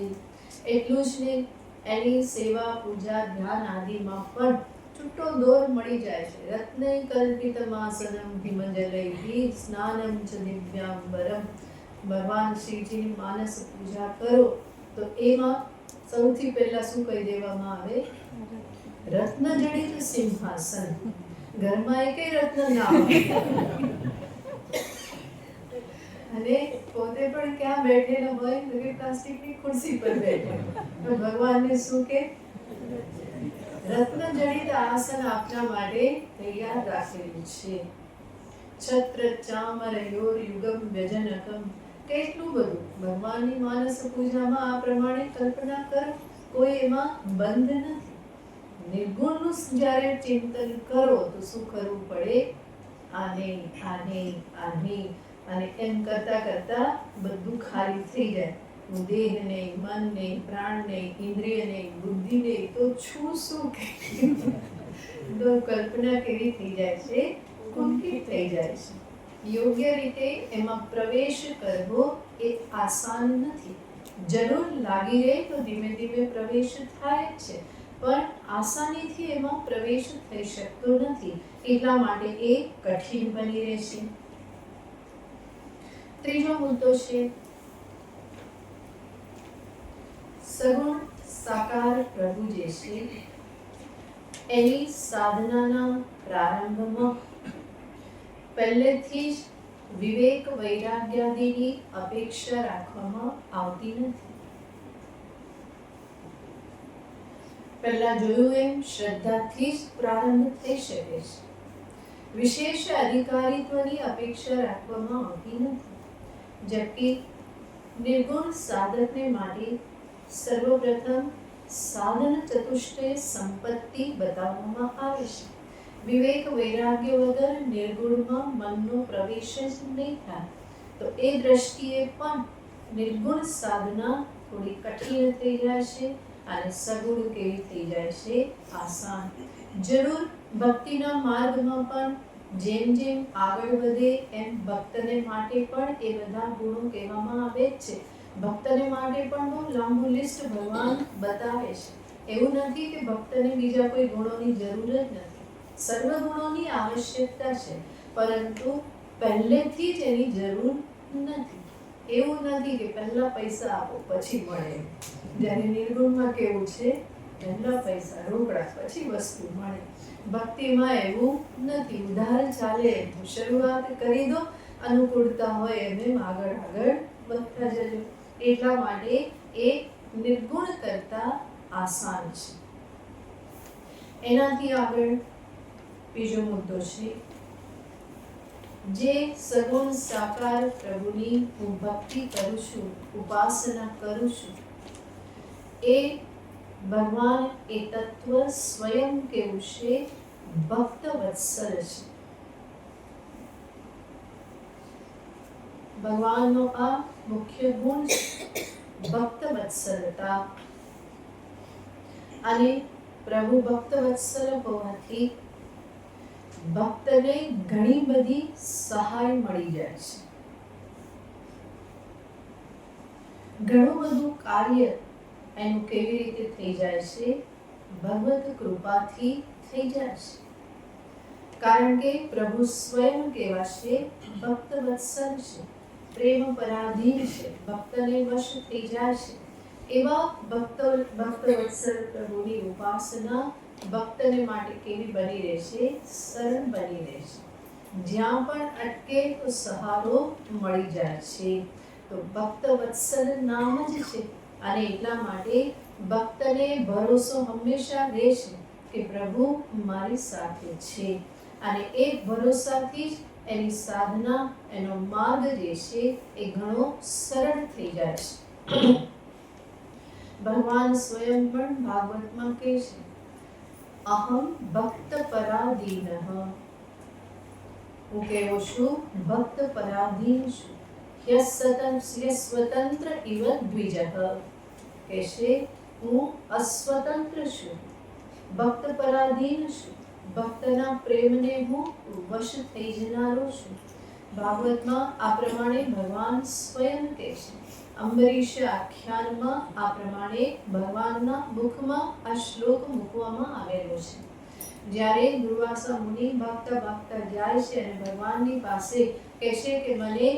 એટલું જ નહીં, એની સેવા પૂજા ધ્યાન આદિમાં પણ છૂટો દોર મળી જાય છે. રત્નૈ કલ્પિતમાસનમ હિમજલૈઃ સ્નાનમ ચ દિવ્યાંબરમ. ભગવાન શ્રીજીની માનસ પૂજા કરો તો એમાં સૌથી પહેલા શું કહી દેવામાં આવે? રત્ન જડિત સિંહાસન. ઘરમાં એકેય રત્ન ના હોય અને પોતે પણ ક્યાં બેઠેલો હોય? તો કે પ્લાસ્ટિકની ખુરશી પર બેઠેલો. તો ભગવાનને શું કે? રત્ન જડિત આસન આપના માટે તૈયાર રાખેલું છે. છત્ર ચામર યોર યુગમ વ્યજનકમ. કેટલું બધું ભગવાનની માનસ પૂજામાં આ પ્રમાણે કલ્પના કરો, કોઈ એમાં બંધ નથી. નિર્ગુણનું જ્યારે ચિંતન કરો તો શું કરવું પડે? આને આને આને, અને એમ કરતા કરતા બધું ખાલી થઈ જાય. હું દેહ નહીં, મન નહીં, પ્રાણ નહીં, ઇન્દ્રિય નહીં, બુદ્ધિ નહીં, તો છું શું કે? તો કલ્પના કેવી થઈ જાય છે? કુંઠિત થઈ જાય છે. યોગ્ય રીતે એમાં પ્રવેશ કરવો એ આસાન નથી. જરૂર લાગી રહે તો ધીમે ધીમે પ્રવેશ થાય છે, પણ આસાનીથી એમાં પ્રવેશ થઈ શકતો નથી. એટલા માટે એ કઠિન બની રહે છે. ત્રીજો મુદ્દો છે સગુણ સાકાર પ્રભુ જે છે એની સાધનાના પ્રારંભમાં પહેલેથી જ વિવેક વૈરાગ્યાદિની અપેક્ષા રાખવામાં આવતી નથી. પહેલા જોયું એમ શ્રદ્ધાથી જ પ્રારંભ થઈ શકે છે. વિશેષ અધિકારીત્વની અપેક્ષા રાખવામાં આવતી નથી. જબકિ નિર્ગુણ સાધકને માટે સર્વપ્રથમ સાધન ચતુષ્ટય સંપત્તિ બતાવવામાં આવે છે. વિવેક વૈરાગ્ય વગર નિર્ગુણમાં મનનો પ્રવેશ જ નહીં થાય. તો એ દ્રષ્ટિએ પણ નિર્ગુણ સાધના થોડી કઠિન થઈ જાય છે અને સગુણ કેવી થઈ જાય છે? આસાન. જરૂર ભક્તિના માર્ગમાં પણ જેમ જેમ આગળ વધે એમ ભક્તને માટે પણ એ બધા ગુણો કહેવામાં આવે જ છે. ભક્તને માટે પણ બહુ લાંબુ લિસ્ટ ભગવાન બતાવે છે. એવું નથી કે ભક્તને બીજા કોઈ ગુણોની જરૂર જ નથી. સર્વ ગુણોની આવશ્યકતા છે, પરંતુ પહેલેથી જ એની જરૂર નથી. એવું નથી કે પહેલા પૈસા આપો પછી મળે. જ્યારે નિર્ગુણમાં કેવું છે? પહેલા પૈસા રોકડા પછી વસ્તુ મળે. ભક્તિમાં એવું નથી. ઉધાર ચાલે. શરૂઆત કરી દો, અનુકૂળતા હોય એમ આગળ આગળ વધતા જજો. એટલા માટે એ નિર્ગુણ કરતા આસાન છે. એનાથી આગળ બીજો મુદ્દો છે, જે સગુણ સાકાર પ્રભુની હું ભક્તિ કરું છું, ઉપાસના કરું છું, એ ભગવાન એ તત્વ સ્વયં કેવું છે? ભક્ત વત્સલ છે. ભગવાનનો આ મુખ્ય ગુણ છે, ભક્ત વત્સલતા. અને પ્રભુ ભક્ત વત્સલ હોવાથી ભક્તને ઘણી બધી સહાય મળી જાય છે. ઘણું બધું કાર્ય એનું કેવી રીતે થઈ જાય છે? ભગવત કૃપાથી થઈ જાય છે. કારણ કે પ્રભુ સ્વયં કેવા છે? ભક્ત વત્સલ છે, પ્રેમ પરાધીન છે, ભક્તને વશ થઈ જાય છે. એવા ભક્ત વત્સલ પ્રભુની ઉપાસના ભક્તને માટે કેવી બની રહેશે? સરળ બની રહેશે. જ્યાં પણ અટકે તો સહારો મળી જાય છે. તો ભક્ત વત્સલ નામ જ છે. અને એટલા માટે ભક્તને ભરોસો હંમેશા રહેશે કે પ્રભુ મારી સાથે છે. અને એ ભરોસાથી જ એની સાધના, એનો માર્ગ જે છે એ ઘણો સરળ થઈ જાય છે. ભગવાન સ્વયં પણ ભાગવતમાં કહે છે, અહમ ભક્ત પરાધીન. હું કેવો છું? ભક્ત પરાધીન છું. સ્વતંત્ર ઇવ દ્વિજ. કહેશે હું અસ્વતંત્ર છું, ભક્ત પરાધીન છું, ભક્તના પ્રેમને હું વશ થઈ જનારો છું. ભાગવતમાં આ પ્રમાણે ભગવાન સ્વયં કહે છે. અંબરીશ આખ્યાનમાં આ પ્રમાણે ભગવાનના મુખમાં આ શ્લોક મૂકવામાં આવેલો છે. જ્યારે દુર્વાસા મુનિ ભાગતા ભાગતા જાય છે અને ભગવાનની પાસે કહેશે કે મને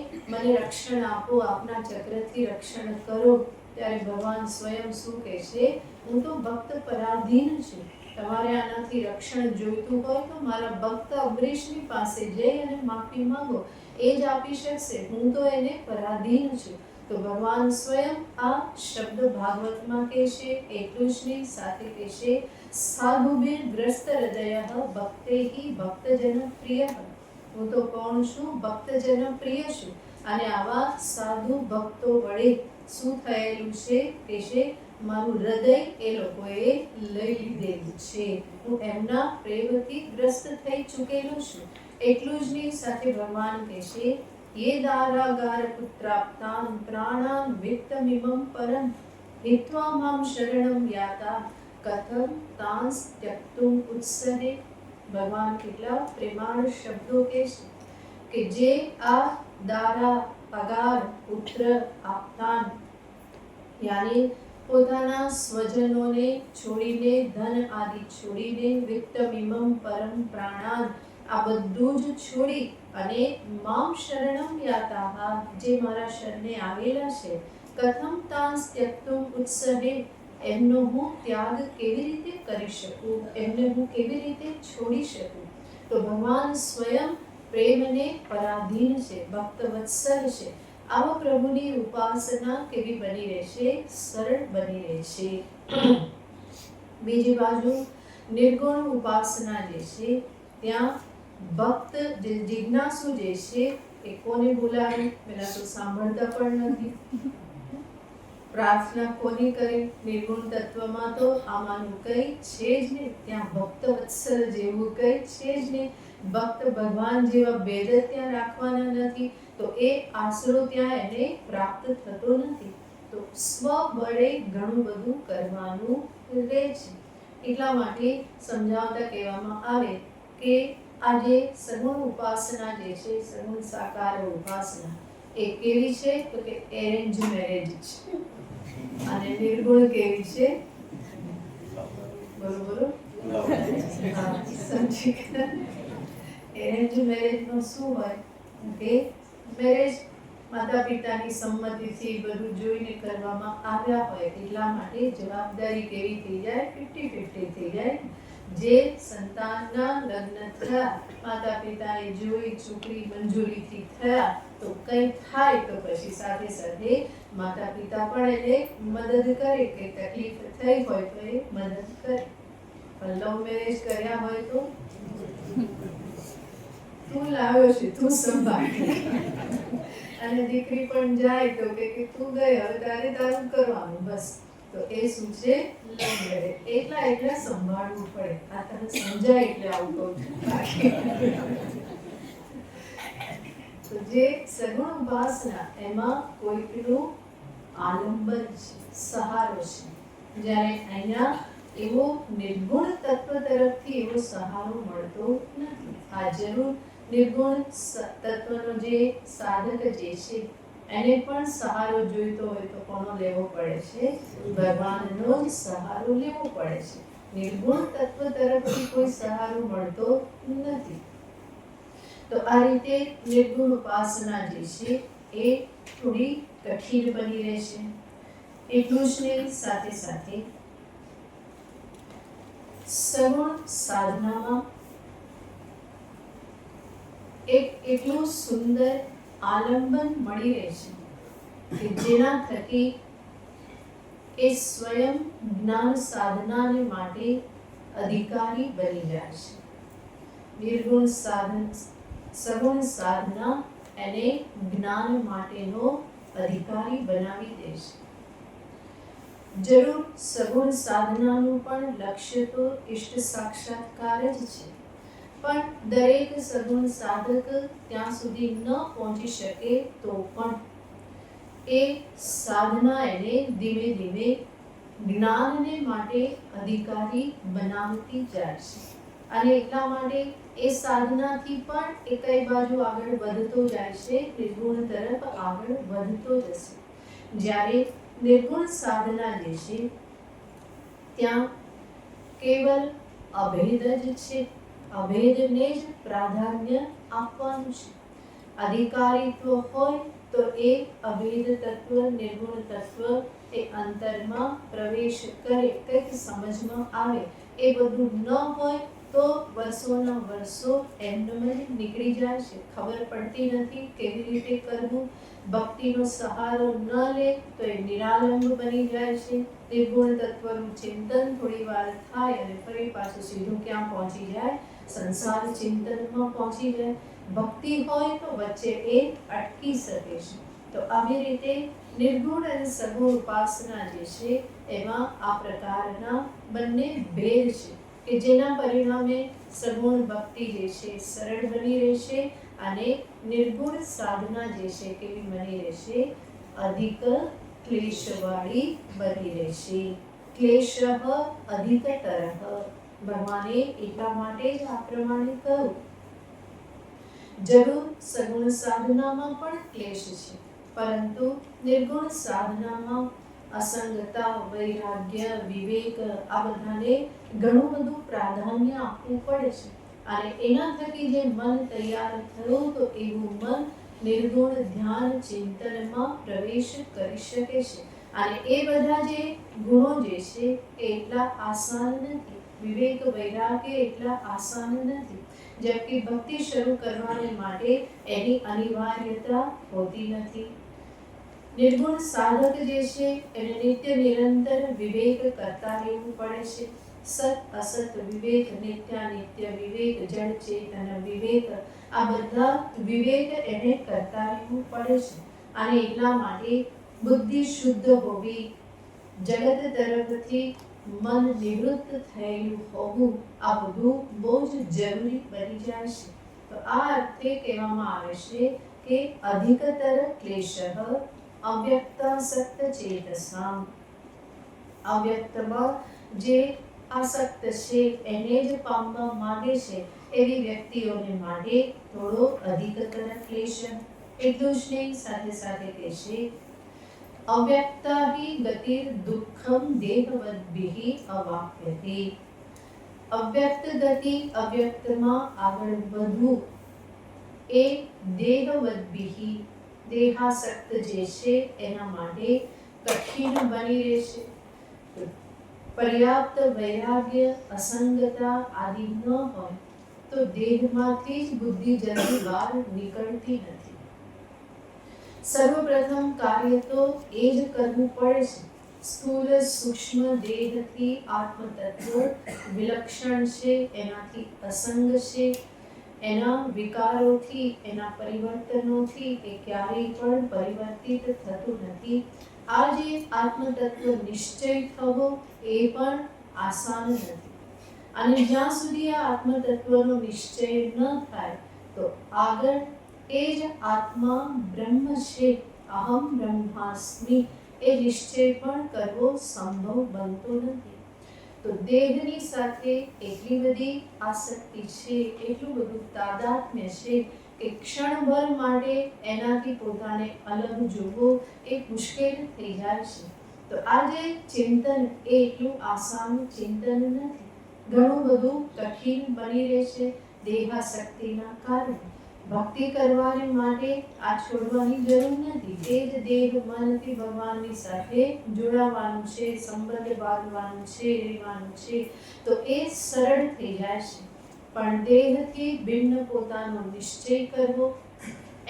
રક્ષણ આપો, આપના ચક્રથી રક્ષણ કરો, ત્યારે ભગવાન સ્વયં શું કહેશે? હું તો ભક્ત પરાધીન છું. તમારે આનાથી રક્ષણ જોઈતું હોય તો મારા ભક્ત અંબરીશની પાસે જઈ અને માફી માંગો, એ જ આપી શકશે. હું તો એને પરાધીન છું. તો ભગવાન સ્વયં આ શબ્દ ભાગવતમાં કહેશે. એટલું જ નહીં, સાથે કહેશે સાધુભીર ગ્રસ્ત હૃદય ભક્તેહી ભક્તજન પ્રિય. હું તો કોણ છું? ભક્તજન પ્રિય છું. અને આવા સાધુ ભક્તો વડે શું થયેલું છે? કહેશે મારું હૃદય એ લોકોએ લઈ લીધેલું છે. હું એમના પ્રેમથી ગ્રસ્ત થઈ ચૂકેલું છું. એટલું જ નહીં, સાથે ભગવાન કહેશે ये दारागार पुत्राप्तान प्राणान वित्तमिमं परम हित्वा मां शरणं याता कथम तांस त्यक्तुम उत्सहे. ભગવાન કેટલા પ્રેમાળ શબ્દો કહે છે કે જે આ દારા, પગાર, પુત્ર, આપતાન યાની પોતાના સ્વજનોને છોડીને, ધન આદિ છોડીને, વિત્તમિમં પરમ પ્રાણાન આ બધું જ છોડી અને મામ શરણમ યાતાહ જે મારા શરણે આવેલા છે, કથમ તાંસ ત્યક્તુમ ઉત્સહે એમનો હું ત્યાગ કેવી રીતે કરી શકું, એમને હું કેવી રીતે છોડી શકું. તો ભગવાન સ્વયં પ્રેમને પરાધીન છે, ભક્ત વત્સલ છે. આવા પ્રભુની ઉપાસના કેવી બની રહેશે? સરળ બની રહેશે. બીજી બાજુ નિર્ગુણ ઉપાસના જે છે ત્યાં ભક્ત જિજ્ઞાસુ જે છે એ કોને બોલાવે? પેલા તો સાંભળતા પણ નથી. પ્રાર્થના કોની કરે? નિર્ગુણ તત્વમાં તો આમાંનું કંઈ છે જ નહીં. ત્યાં ભક્ત વત્સલ જેવું કંઈ છે જ નહીં. ભક્ત ભગવાન જેવા ભેદ ત્યાં રાખવાના નથી, તો એ આશરો ત્યાં એને પ્રાપ્ત થતો નથી. તો સ્વબળે ઘણું બધું કરવાનું રહે છે. એટલા માટે સમજાવતા કહેવામાં આવે કે આ જે સગુણ ઉપાસના જે છે, સગુણ સાકાર ઉપાસના એ કેવી છે તો કે એરેન્જ મેરેજ છે. અને નિર્ગુણ કેવી છે? બોલો બોલો. સમજી ગયા? એરેન્જ મેરેજમાં શું હોય કે મેરેજ માતા પિતાની સંમતિથી બધું જોઈને કરવામાં આવ્યા હોય, એટલા માટે જવાબદારી કેવી થઈ જાય? 50-50 થઈ જાય. જે સંતાનના લગ્ન થયા, માતા પિતાએ જોઈ છોકરી મંજૂરીથી થયા, તો કંઈ થાય તો પછી સાથે સાથે માતા પિતા પણ એને મદદ કરે, કે તકલીફ થઈ હોય તો એ મદદ કરે. પણ લવ મેરેજ કર્યા હોય તો તું લાવ્યો છે, તું સંભાળ. અને દીકરી પણ જાય તો કે તું ગઈ, હવે તારે તારું કરવાનું બસ. તો એ શું છે? Love marriage. એટલા સંભાળવું પડે. આ તને સમજાય એટલે આવું કહું છું. તો જે સગુણ ઉપાસના એમાં કોઈકનું આલંબન છે, સહારો છે. જ્યારે અહીંયા એવો નિર્ગુણ તત્વ તરફથી એવો સહારો મળતો નથી. આ જરૂર નિર્ગુણ તત્વનો જે સાધક જે છે એને પણ સહારો જોઈતો હોય તો કોનો લેવો પડે છે? ભગવાનનો જ સહારો લેવો પડે છે. નિર્ગુણ તત્વ તરફથી કોઈ સહારો મળતો નથી. તો આ રીતે નિર્ગુણ ઉપાસના જે છે એ થોડી કઠિન બની રહેશે. એટલું જ નહીં, સાથે સાથે સગુણ સાધનામાં એક એટલું સુંદર આલંબન મળી રહે છે કે જેના થકી એ સ્વયં જ્ઞાન સાધનાને માટે અધિકારી બની જાય છે. નિર્ગુણ સગુણ સાધના એને જ્ઞાન માટેનો અધિકારી બનાવી દે છે. જરૂર સગુણ સાધનાનું પણ લક્ષ્ય તો ઇષ્ટ સાક્ષાત્કાર જ છે, પણ દરેક સગુણ સાધક ત્યાં સુધી ન પહોંચી શકે તો પણ એ સાધના એને ધીમે ધીમે જ્ઞાનને માટે અધિકારી બનાવતી જાય છે. અને એટલા માટે એ સાધનાથી પણ એ કઈ બાજુ આગળ વધતો જાય છે? નિર્ગુણ તરફ આગળ વધતો જશે. જ્યારે નિર્ગુણ સાધના જે છે ત્યાં કેવલ અભેદ જ છે, અભેદને જ પ્રાધાન્ય આપવાનું છે. અધિકારીત્વ હોય તો એ અભેદ તત્વ, નિર્ગુણ તત્વ એ અંતરમાં પ્રવેશ કરે, કંઈક સમજમાં આવે. એ બધું ન હોય તો વર્ષોના વર્ષો એમનેમ જ નીકળી જાય છે. ખબર પડતી નથી કેવી રીતે કરવું. ભક્તિનો સહારો ન લે તો એ નિરાલંબ બની જાય છે. નિર્ગુણ તત્વનું ચિંતન થોડી વાર થાય અને ફરી પાછું સીધું ક્યાં પહોંચી જાય? સંસાર ચિંતનમાં પહોંચી જાય. ભક્તિ હોય તો વચ્ચે એ અટકી શકે છે. તો આવી રીતે નિર્ગુણ અને સગુણ ઉપાસના જે છે એમાં આ પ્રકારના બંને ભેદ છે કે જેના પરિણામે સગુણ ભક્તિ જે છે સરળ બની રહેશે અને નિર્ગુણ સાધના જે છે કેવી બની રહેશે? અધિક ક્લેશવાળી બની રહેશે. ક્લેશ અધિકતરઃ. ભગવાને એટલા માટે જ આ પ્રમાણે કહ્યું. જરૂર સગુણ સાધનામાં પણ ક્લેશ છે, પરંતુ નિર્ગુણ સાધનામાં અસંગતા, વૈરાગ્ય, વિવેક આ બધાને ઘણું બધું પ્રાધાન્ય આપવું પડે છે. અને એના થકી જે મન તૈયાર થયું તો એવું મન નિર્ગુણ ધ્યાન ચિંતનમાં પ્રવેશ કરી શકે છે. અને એ બધા જે ગુણો જે છે એ એટલા આસાન નથી. વિવેક વૈરાગ્ય એટલા આસાન નથી. જેમ કે ભક્તિ શરૂ કરવાને માટે એની અનિવાર્યતા હોતી નથી. નિર્ગુણ સાધક જે છે એને નિત્ય નિરંતર વિવેક કરતા રહેવું પડે છે. સત અસત વિવેક, નિત્યાનિત્ય વિવેક, જડ ચેતન વિવેક, આ બધા વિવેક એને કરતા રહેવું પડે છે. અને એટલા માટે બુદ્ધિ શુદ્ધ હોવી, જગત તરફથી મન નિવૃત્ત થયેલું હોવું આ બધું બહુ જ જરૂરી બની જાય છે. તો આ અર્થે કહેવામાં આવે છે કે અધિકતર ક્લેશઃ અવ્યક્તાસક્ત ચેતસામ. અવ્યક્તમાં જે આસક્ત છે એને જ પામવા માંગે છે એવી વ્યક્તિઓને માટે થોડો અધિકતર ક્લેશ. એટલું જ નહીં, સાથે સાથે કહેશે અવ્યક્તા હિ ગતિર દુઃખમ દેહવદ્ભિઃ અવાપ્યતે. અવ્યક્ત ગતિ, અવ્યક્તમાં આગળ વધવું એ દેહવદ્ભિઃ દેહાસક્ત જે છે એના માટે કઠિન બની રહેશે. પર્યાપ્ત વૈરાગ્ય, અસંગતા આદિ ન હોય તો દેહમાંથી જ બુદ્ધિ જલ્દી બહાર નીકળતી નથી. સર્વપ્રથમ કાર્ય તો એ જ કરવું પડે છે. સ્થૂળ સૂક્ષ્મ દેહથી આત્મતત્વ વિલક્ષણ છે, એનાથી અસંગ છે. એના વિકારોથી, એના પરિવર્તનોથી એ ક્યારેય પણ પરિવર્તિત થતું નથી. આ જે આત્મતત્વ નિશ્ચય થવો એ પણ આસાન નથી. અને જ્યાં સુધી આ આત્મતત્વનો નિશ્ચય ન થાય તો આગળ એ જ આત્મા બ્રહ્મ છે, અહમ બ્રહ્માસ્મિ, એ નિશ્ચય પણ કરવો સંભવ બનતો નથી. તો દેહની સાથે એટલી બધી આસક્તિ છે, એટલું બધું તાદાત્મ્ય છે કે ક્ષણભર માટે એનાથી પોતાને અલગ જોવો એ મુશ્કેલ થઈ જાય છે. તો આ જે ચિંતન એ એટલું આસાન ચિંતન નથી, ઘણું બધું કઠિન બની રહે છે દેહાસક્તિના કારણે. ભક્તિ કરવાને માટે આ છોડવાની જરૂર નથી. તે જ દેહ મનથી ભગવાનની સાથે જોડાવાનું છે, સંબંધ બાંધવાનું છે, રહેવાનું છે, તો એ સરળ થઈ જાય છે. પણ દેહથી ભિન્ન પોતાનો નિશ્ચય કરવો,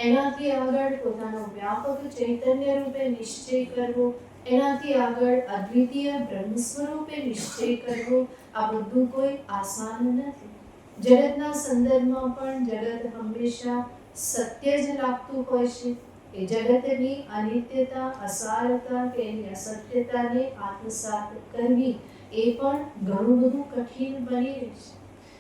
એનાથી આગળ પોતાનો વ્યાપક ચૈતન્ય રૂપે નિશ્ચય કરવો, એનાથી આગળ અદ્વિતીય બ્રહ્મ સ્વરૂપે નિશ્ચય કરવો, આ બધું કોઈ આસાન નથી. જગતના સંદર્ભમાં પણ જગત હંમેશા સત્ય જ લાગતું હોય છે. એ જગતની અનિત્યતા, અસારતા કે એની અસત્યતાને આત્મસાત કરવી એ પણ ઘણું બધું કઠિન બની રહે છે.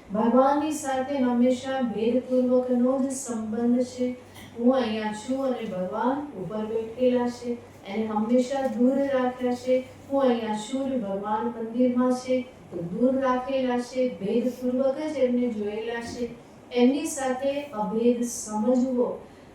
ભગવાનની સાથે હંમેશા ભેદપૂર્વકનો જ સંબંધ છે. હું અહીંયા છું અને ભગવાન ઉપર બેઠેલા છે, એને હંમેશા દૂર રાખ્યા છે. હું અહીંયા છું અને ભગવાન મંદિરમાં છે તો દૂર રાખેલા છે, ભેદપૂર્વક જ એમને જોયેલા છે. એમની સાથે અભેદ સમજવો,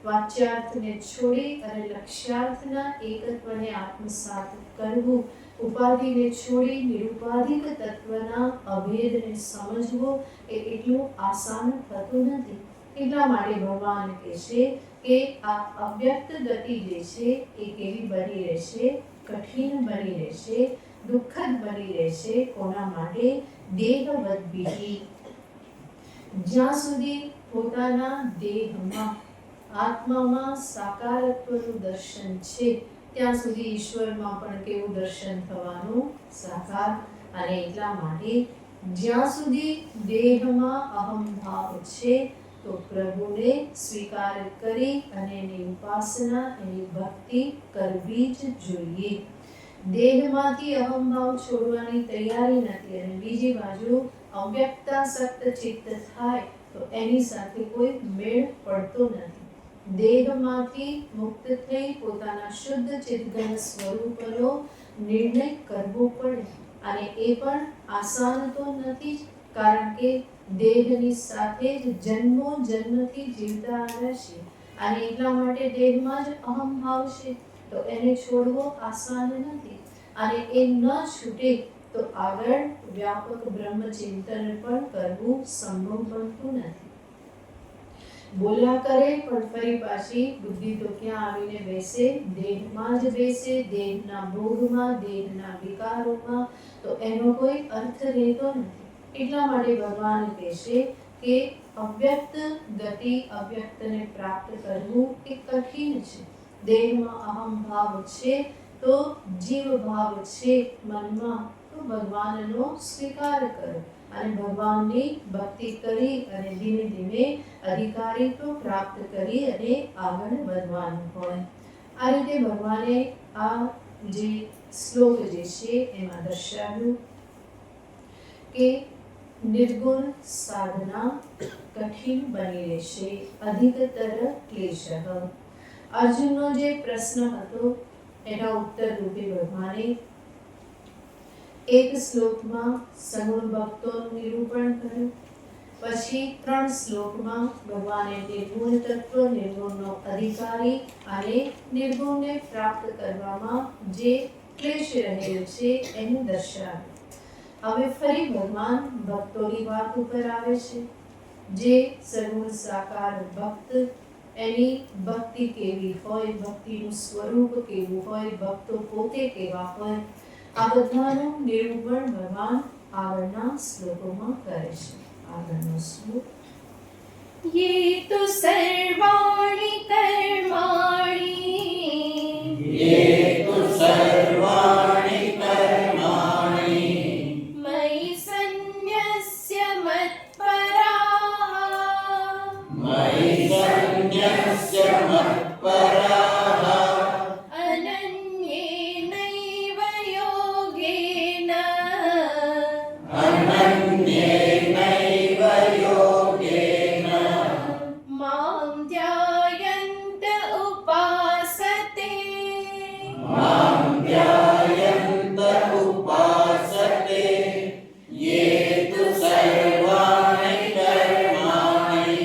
વાચ્યાર્થને છોડી અને લક્ષ્યાર્થના એકત્વને આત્મસાત કરવું, ઉપાધિને છોડી નિરુપાધિક તત્વના અભેદને સમજવો એ એટલું આસાન થતું નથી. એટલા માટે ભગવાન કહે છે કે આ અવ્યક્ત ગતિ જે છે એ કેવી બની રહેશે? કઠિન બની રહેશે, દુઃખદ બની રહેશે. કોના માટે? દેહવદ્ભિઃ. જ્યાં સુધી પોતાના દેહમાં, આત્મામાં સાકારત્વનું દર્શન છે ત્યાં સુધી ઈશ્વરમાં પણ કેવું દર્શન થવાનું? સાકાર. અને એટલા માટે જ્યાં સુધી દેહમાં અહંભાવ છે તો પ્રભુને સ્વીકાર કરી અને એની ઉપાસના, એની ભક્તિ કરવી જ જોઈએ. દેહમાંથી અહંભાવ છોડવાની તૈયારી નથી અને બીજી બાજુ અવ્યક્તાસક્ત ચિત્ત થાય તો એની સાથે કોઈ મેળ પડતો નથી. દેહમાંથી મુક્ત થઈ પોતાના શુદ્ધ ચિદઘન સ્વરૂપનો નિર્ણય કરવો પડે અને એ પણ આસાન તો નથી જ, કારણ કે દેહની સાથે જ જન્મો જન્મથી જીવતા આવ્યા છે અને એટલા માટે દેહમાં જ અહંભાવ છે તો એને છોડવો આસાન નથી. અને એ ન છૂટે તો આગળ વ્યાપક બ્રહ્મચિંતન પણ કરવું સંભવ બનતું નથી. બોલ્યા કરે પણ ફરી પાછી બુદ્ધિ તો ક્યાં આવીને બેસે? દેહમાં જ બેસે, દેહના ભોગમાં, દેહના વિકારોમાં. તો એનો કોઈ અર્થ રહેતો નથી. એટલા માટે ભગવાન કહેશે કે અવ્યક્ત ગતિ, અવ્યક્તને પ્રાપ્ત કરવું એ કઠિન છે. દેહમાં અહંભાવ છે તો જીવ ભાવ છે મનમાં, તો ભગવાનનો સ્વીકાર કરો અને ભગવાનની ભક્તિ કરી અને ધીમે ધીમે અધિકારીત્વ પ્રાપ્ત કરી અને આગળ વધવાનું હોય. આ રીતે ભગવાને આ જે શ્લોક જે છે એમાં દર્શાવ્યું. કે નિર્ગુણ સાધના કઠિન બની રહેશે, અધિકતર ક્લેશઃ. અર્જુનનો જે પ્રશ્ન હતો એના ઉત્તર રૂપે ભગવાને એક શ્લોકમાં સગુણ ભક્તોનું નિરૂપણ કર્યું. પછી 3 શ્લોકમાં ભગવાને નિર્ગુણ તત્વ, નિર્ગુણનો અધિકારી અને નિર્ગુણને પ્રાપ્ત કરવામાં જે ક્લેશ રહેલો છે એનું દર્શાવ્યું. હવે ફરી ભગવાન ભક્તોની વાત ઉપર આવે છે. જે સગુણ સાકાર ભક્ત, એની ભક્તિ કેવી હોય, ભક્તિનું સ્વરૂપ કેવું હોય, ભક્તો પોતે કેવા હોય, આ બધાનું નિરૂપણ ભગવાન આગળના શ્લોકોમાં કરે છે. આગળનો શ્લોક. ये तु सर्वाणि कर्माणि ये तु सर्वाणि कर्माणि मयि सन्न्यस्य मत्पराः मयि सन्न्यस्य मत्पराः अनन्येनैव योगेन अनन्येनैव योगेन मां ध्यायन्त उपासते मां ध्यायन्त उपासते ये तु सर्वाणि कर्माणि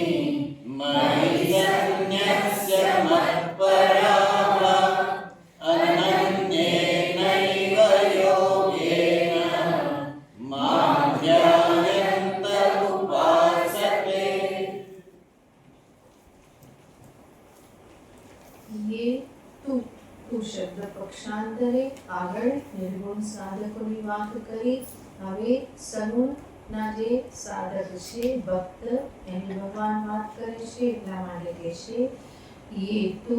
मयि सन्न्यस्य मत्पराः अनन्येनैव योगेन मां ध्यायन्त उपासते. ये તું શબ્દ પક્ષાંતરે આગળ નિર્ગુણ સાધકોની વાત કરી. હવે સગુણના જે સાધક છે, ભક્ત, એની ભગવાન વાત કરે છે. એટલા માટે કહે છે ये तु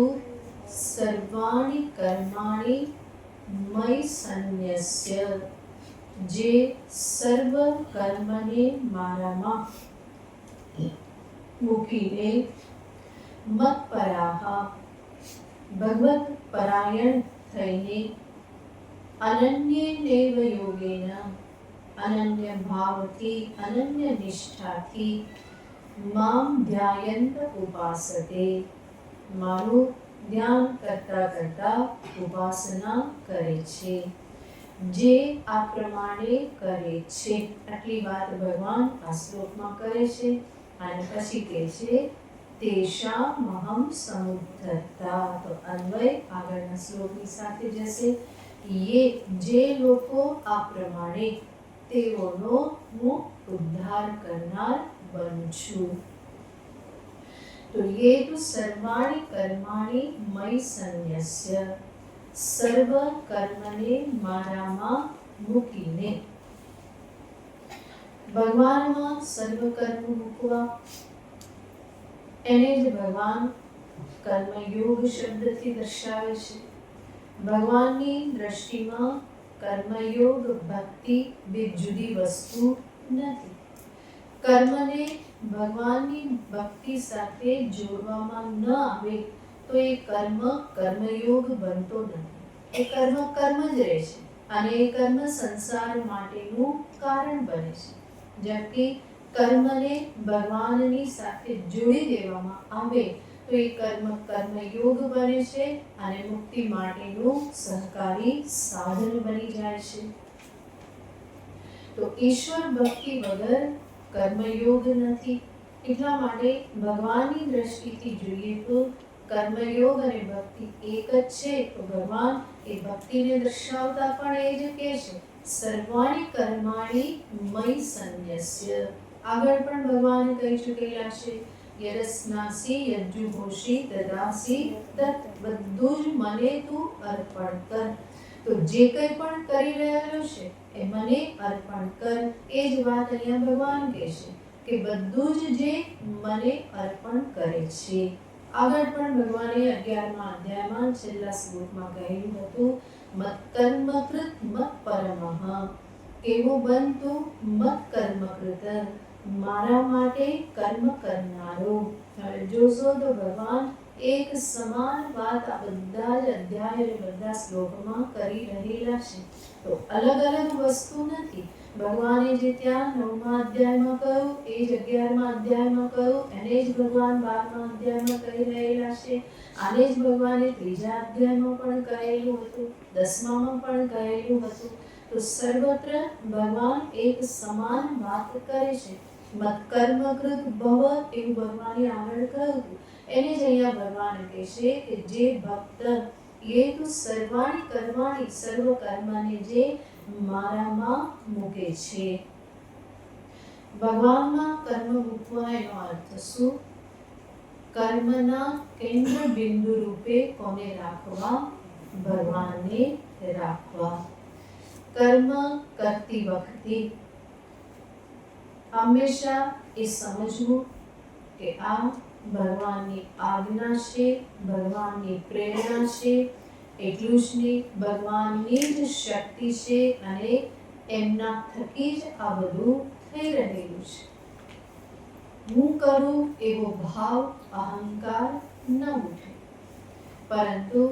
सर्वाणि कर्माणि मयि सन्न्यस्य, જે સર્વ કર્મને મારામાં મૂકીને મત્પરાહ, ભગવત પરાયણ થઈને, અનન્યેનૈવ યોગેન, અનન્ય ભાવથી, અનન્ય નિષ્ઠાથી, મામ ધ્યાયંત ઉપાસતે, મારું ધ્યાન કરતા કરતા ઉપાસના કરે છે. જે આ પ્રમાણે કરે છે. આટલી વાત ભગવાન આ શ્લોકમાં કરે છે. અને પછી કહે છે તેષામહં સમુદ્ધતા. તો અન્વય આગળના શ્લોકની સાથે જશે. જે લોકો આ પ્રમાણે, તેઓનો હું ઉદ્ધાર કરનાર બનું છું. તો ये तु सर्वाणि कर्माणि मयि सन्न्यस्य, સર્વ કર્મને મારામાં મૂકીને. ભગવાનમાં સર્વ કર્મ મૂકવા, એને જ ભગવાન કર્મયોગ શબ્દથી દર્શાવે છે. ભગવાનની દ્રષ્ટિમાં કર્મયોગ, ભક્તિ બે જુદી વસ્તુ નથી. કર્મને ભગવાનની ભક્તિ સાથે જોડવામાં ન આવે તો એ કર્મ કર્મયોગ બનતો નથી. એ કર્મ કર્મ જ રહે છે અને એ કર્મ સંસાર માટેનું કારણ બને છે. જબકે કર્મને ભગવાનની સાથે જોડી દેવામાં આવે તો એ કર્મ કર્મયોગ બને છે અને મુક્તિ માટેનું સહકારી સાધન બની જાય છે. તો ઈશ્વર ભક્તિ વગર કર્મયોગ નથી. એટલા માટે ભગવાનની દ્રષ્ટિથી જોઈએ તો કર્મયોગ અને ભક્તિ એક જ છે. તો ભગવાન એ ભક્તિને દર્શાવતા પણ એ જ કહે છે સર્વાણિ કર્માણિ મયિ સન્ન્યસ્ય. આગળ પણ ભગવાન કહી ચૂકેલા છે યરસ્નાસી યજ્જુઘોષી દદાસી તત, બધું જ મને તું અર્પણ કર. તો જે કંઈ પણ કરી રહેલો છે એ મને અર્પણ કર. એ જ વાત અહીંયા ભગવાન કહે છે કે બધું જ જે મને અર્પણ કરે છે. આગળ પણ ભગવાને 11મા અધ્યાયમાં છેલ્લા શ્લોકમાં કહેલું હતું મત્કર્મ કૃત મત પરમઃ. કેવું બનતું મત કર્મ કૃત, મારા માટે કર્મ કરનારો. હવે જોશો તો ભગવાન એક સમાન વાત આ બધા જ અધ્યાય અને બધા શ્લોકમાં કરી રહેલા છે. તો અલગ અલગ વસ્તુ નથી, ભગવાને જે ત્યાં 9મા અધ્યાયમાં કહ્યું એ જ 11મા અધ્યાયમાં કહ્યું, એને જ ભગવાન 12મા અધ્યાયમાં કહી રહેલા છે. આને જ ભગવાને 3જા અધ્યાયમાં પણ કહેલું હતું, 10મામાં પણ કહેલું હતું. તો સર્વત્ર ભગવાન એક સમાન વાત કરે છે. મત્કર્મકૃત ભવ એવું ભગવાને આગળ કહ્યું હતું. એને જ અહીંયા ભગવાન કહે છે કે જે ભક્ત એ તો સર્વાણી કર્માણી સર્વ કર્મને જે મારામાં મૂકે છે. ભગવાનમાં કર્મ મૂકવા એનો અર્થ શું? કર્મના કેન્દ્ર બિંદુ રૂપે કોને રાખવા? ભગવાનને રાખવા. કર્મ કરતી વખતે હંમેશા એ સમજવું કે આ ભગવાનની આજ્ઞા છે, ભગવાનની પ્રેરણા છે. એટલું જ નહીં, ભગવાનની જ શક્તિ છે અને એમના થકી જ આ બધું થઈ રહેલું છે. હું કરું એવો ભાવ અહંકાર ન ઉઠે, પરંતુ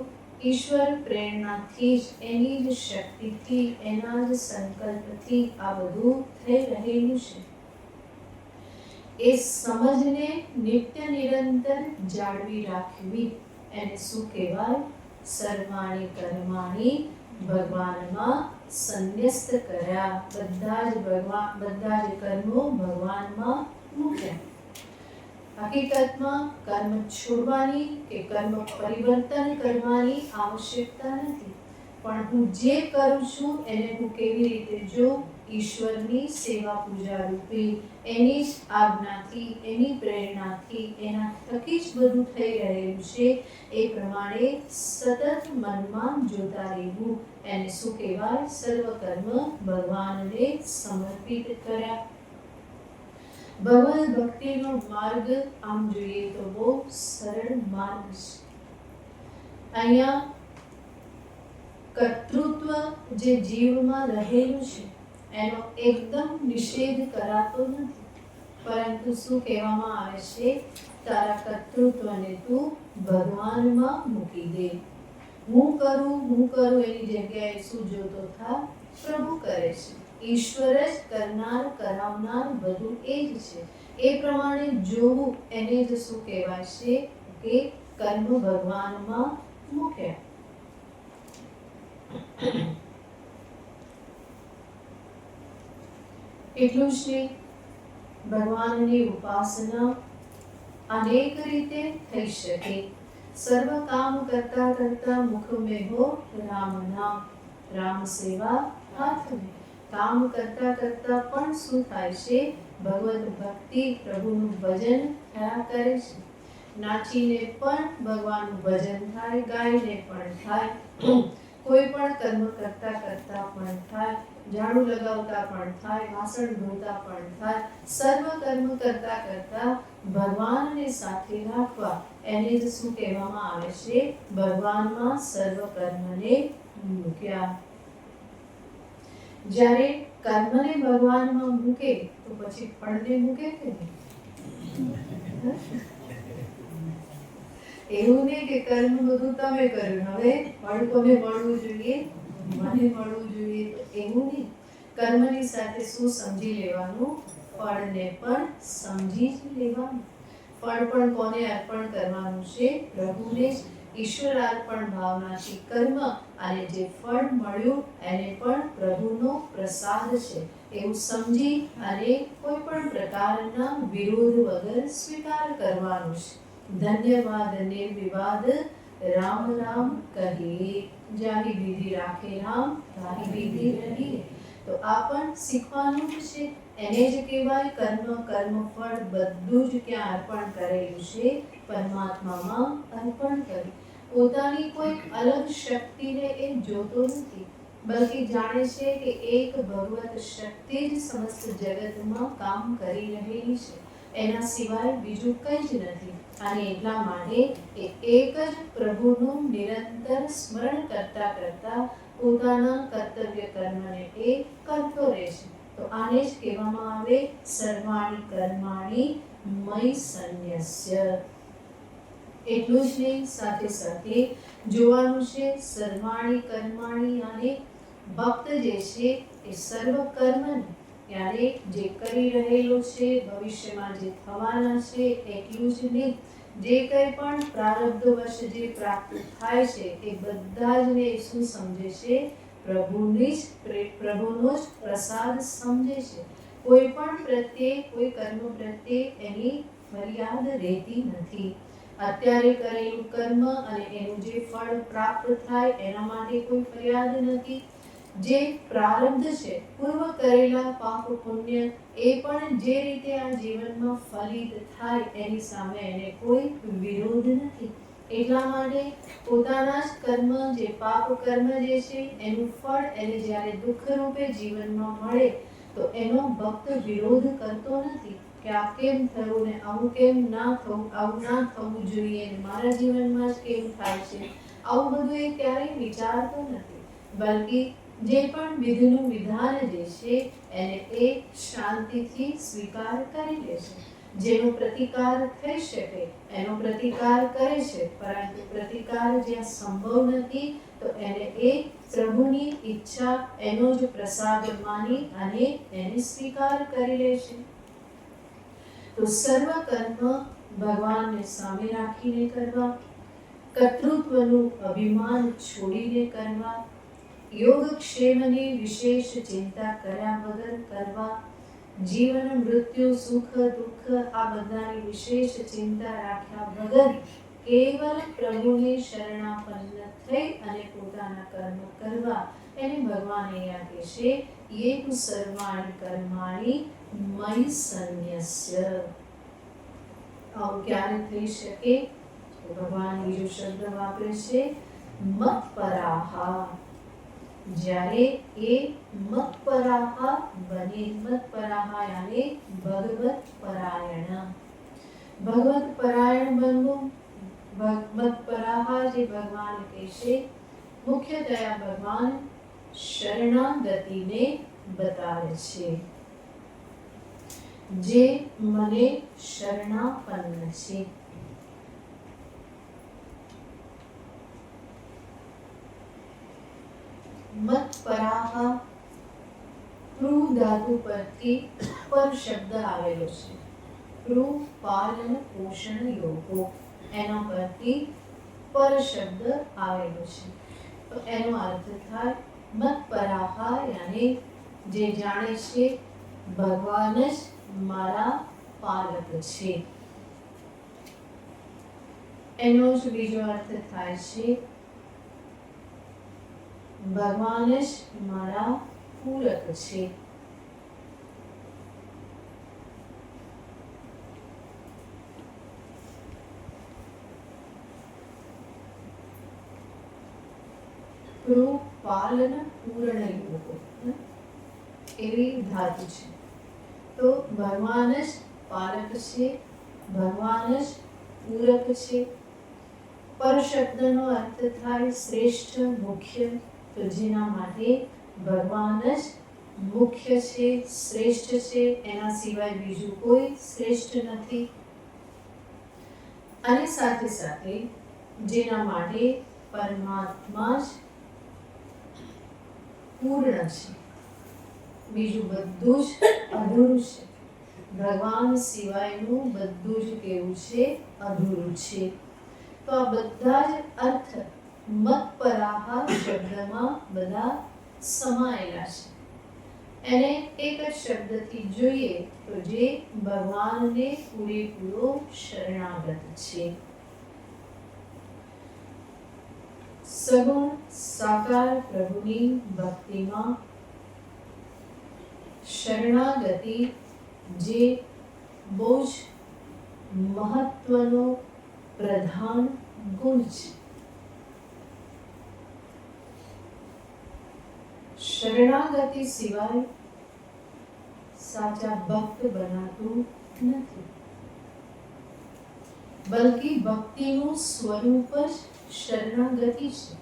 ઈશ્વર પ્રેરણાથી જ એની જ શક્તિથી એના જ સંકલ્પથી આ બધું થઈ રહેલું છે. એ સમજને નિત્ય નિરંતર જાળવી રાખવી એને શું કહેવાય? સર્વાણી કર્માણી ભગવાનમાં સંન્યસ્ત કર્યા. બધા જ કર્મો ભગવાનમાં મૂક્યા. હકીકતમાં કર્મ છોડવાની કે કર્મ પરિવર્તન કરવાની આવશ્યકતા નથી, પણ હું જે કરું છું એને હું કેવી રીતે જોઉં? ઈશ્વરની સેવા પૂજા રૂપે એની જ આજ્ઞાથી, એની પ્રેરણાથી, એના થકી જ બધું થઈ રહેલું છે. એ પ્રમાણે સતત મનમાં જોતા રહેવું એને શું કહેવાય? સર્વ કર્મ ભગવાનને સમર્પિત કર્યા. ભગવદ ભક્તિનો માર્ગ આમ જોઈએ તો બહુ સરળ માર્ગ છે. અહીંયા કર્તૃત્વ જે જીવમાં રહેલું છે એનો એકદમ નિષેધ કરાતો નથી, પરંતુ શું કહેવામાં આવે છે? તારા કર્તૃત્વને તું ભગવાનમાં મૂકી દે. હું કરું એની જગ્યાએ શું જોતો થા? પ્રભુ કરે છે. ઈશ્વર જ કરનાર કરાવનાર બધું એ જ છે. એ પ્રમાણે જોવું એને જ શું કહેવાય છે? કે કર્મ ભગવાનમાં મૂક્યા. એટલું જ નહીં, ભગવાનની ઉપાસના અનેક રીતે થઈ શકે. સર્વ કામ કરતા કરતા મુખ में हो राम नाम, રામ સેવા હાથ में. કામ કરતા કરતા પણ શું થાય છે? ભગવદ ભક્તિ, પ્રભુનું ભજન થયા કરે છે. નાચીને પણ ભગવાનનું ભજન થાય, ગાઈને પણ થાય, કોઈ પણ કર્મ કરતા કરતા પણ થાય, ઝાડુ લગાવતા પણ થાય, વાસણ ધોતા પણ થાય. સર્વ કર્મ કરતા કરતા ભગવાનને સાથે રાખવા એને જ શું કહેવામાં આવે છે? ભગવાનમાં સર્વ કર્મને મૂક્યા. જ્યારે કર્મને ભગવાનમાં મૂકે તો પછી ફળને મૂકે કે નહીં? એવું નહીં કે કર્મ બધું તમે કર્યું, હવે ફળ કોને મળવું જોઈએ? મને મળવું જોઈએ. તો એવું નહીં. કર્મની સાથે શું સમજી લેવાનું? ફળને પણ સમજી જ લેવાનું. ફળ પણ કોને અર્પણ કરવાનું છે? પ્રભુને જ. ઈશ્વરાર્પણ ભાવનાથી કર્મ અને જે ફળ મળ્યું એને પણ પ્રભુનો પ્રસાદ છે એવું સમજી અને કોઈ પણ પ્રકારના વિરોધ વગર સ્વીકાર કરવાનો છે. ધન્યવાદ નિર્વિવાદ રામ રામ કહીએ, જાહી વિધિ રાખે રામ તાહી વિધિ રહીએ. તો આ પણ શીખવાનું જ છે. એને જ કહેવાય કર્મ ફળ બધું જ ક્યાં અર્પણ કરેલું છે? પરમાત્મામાં અર્પણ કર્યું. પોતાની કોઈ અલગ શક્તિને એ જોતો નથી, બલ્કિ જાણે છે કે એક ભગવત શક્તિ જ સમસ્ત જગતમાં કામ કરી રહેલી છે, એના સિવાય બીજું કંઈ જ નથી. અને એટલા માટે એ એક જ પ્રભુનું નિરંતર સ્મરણ કરતા કરતા પોતાના કર્તવ્ય કર્મને એ કરતો રહે છે. તો આને જ કહેવામાં આવે સર્વાણી કર્માણી મયि સંન્યસ્ય. એટલું જ નહીં, સાથે સાથે જોવાનું છે સર્વાણી કર્માણી અને ભક્ત જે છે એ સર્વ કર્મને યારે જે કરી રહેલો છે, ભવિષ્યમાં જે થવાના છે એટલું જ નહીં, જે કંઈ પણ પ્રારબ્ધવશ જે પ્રાપ્ત થાય છે એ બધા જ ને શું સમજે છે? પ્રભુનો જ પ્રસાદ સમજે છે. કોઈ પણ પ્રત્યે, કોઈ કર્મ પ્રત્યે એની ફરિયાદ રહેતી નથી. અત્યારે કરેલું કર્મ અને એનું જે ફળ પ્રાપ્ત થાય એના માટે કોઈ ફરિયાદ નથી. જે પ્રારબ્ધ છે, પૂર્વ કરેલા પાપ પુણ્ય એ પણ જે રીતે આ જીવનમાં ફલિત થાય એની સામે એને કોઈ વિરોધ નથી. એટલા માટે પોતાના જ કર્મ, જે પાપ કર્મ જે છે એનું ફળ એને જ્યારે દુઃખ રૂપે જીવનમાં મળે તો એનો ભક્ત વિરોધ કરતો નથી કે આ કેમ થયું ને આવું કેમ ના થવું, આવું ના થવું જોઈએ ને મારા જીવનમાં જ કેમ થાય છે, આવું બધું એ ક્યારેય વિચારતો નથી. બલ્કિ જે પણ વિધિનું વિધાન જે છે એને એ શાંતિથી સ્વીકાર કરી લે છે. જેનો પ્રતિકાર થઈ શકે એનો પ્રતિકાર કરે છે, પરંતુ પ્રતિકાર જ્યાં સંભવ નથી તો એને એ પ્રભુની ઈચ્છા, એનો જ પ્રસાદ માની અને એને સ્વીકાર કરી લે છે. તો સર્વ કર્મ ભગવાનને સામે રાખીને કરવા, કર્તૃત્વનું અભિમાન છોડીને કરવા, યોગક્ષેમની વિશેષ ચિંતા કર્યા વગર કરવા, જીવન મૃત્યુ સુખ દુઃખ આ બધાની વિશેષ ચિંતા રાખ્યા વગર કેવલ પ્રભુને શરણાપન્ન થઈ અને પોતાના કર્મ કરવા, એને ભગવાન અહીંયા કહે છે યેતુ સર્વાણિ કર્માણિ મયિ સંન્યસ્ય. આવું ક્યારે થઈ શકે? તો ભગવાન બીજો શબ્દ વાપરે છે મત્પરાહા. જ્યારે એ મત્પરાહા બને, મત્પરાહા યાને ભગવત પરાયણ. ભગવત પરાયણ બનવું, મત્પરાહા જે ભગવાન કહે છે, મુખ્યતયા ભગવાન શરણાગતિને બતાવે છે. જે મને શરણાપન્ન છે. મત્પરાહા પ્રુઃ ધાતુ પરથી પર શબ્દ આવેલો છે. પ્રુઃ પાલન પોષણ યોગો, એના પરથી પર શબ્દ આવેલો છે. તો એનો અર્થ થાય મત્પરાહા યાને જે જાણે છે ભગવાન જ મારા પાલક છે. એનો જ બીજો અર્થ થાય છે ભગવાન જ મારા પૂરક છે. પાલન પૂર્ણ યોગો એવી ધાતુ છે. તો ભગવાન જ પાલક છે, ભગવાન જ પૂરક છે. પર શબ્દનો અર્થ થાય શ્રેષ્ઠ, મુખ્ય. તો જેના માટે ભગવાન જ મુખ્ય છે, શ્રેષ્ઠ છે, એના સિવાય બીજું કોઈ શ્રેષ્ઠ નથી. અને સાથે સાથે જેના માટે પરમાત્મા જ પૂર્ણ છે, બીજું બધું જ અધૂરું છે. ભગવાન સિવાયનું બધું જ કેવું છે? અધૂરું છે. તો આ બધા જ અર્થ મત્પરાહા શબ્દમાં બધા સમાયેલા છે. એને એક જ શબ્દથી જોઈએ તો જે ભગવાનને પૂરેપૂરો શરણાગત છે. સગુણ સાકાર પ્રભુની ભક્તિમાં શરણાગતિ જે બહુ જ મહત્વનો પ્રધાન ગુણ છે. શરણાગતિ સિવાય સાચા ભક્ત બનાતું નથી. બલ્કિ ભક્તિનું સ્વરૂપ જ શરણાગતિ છે.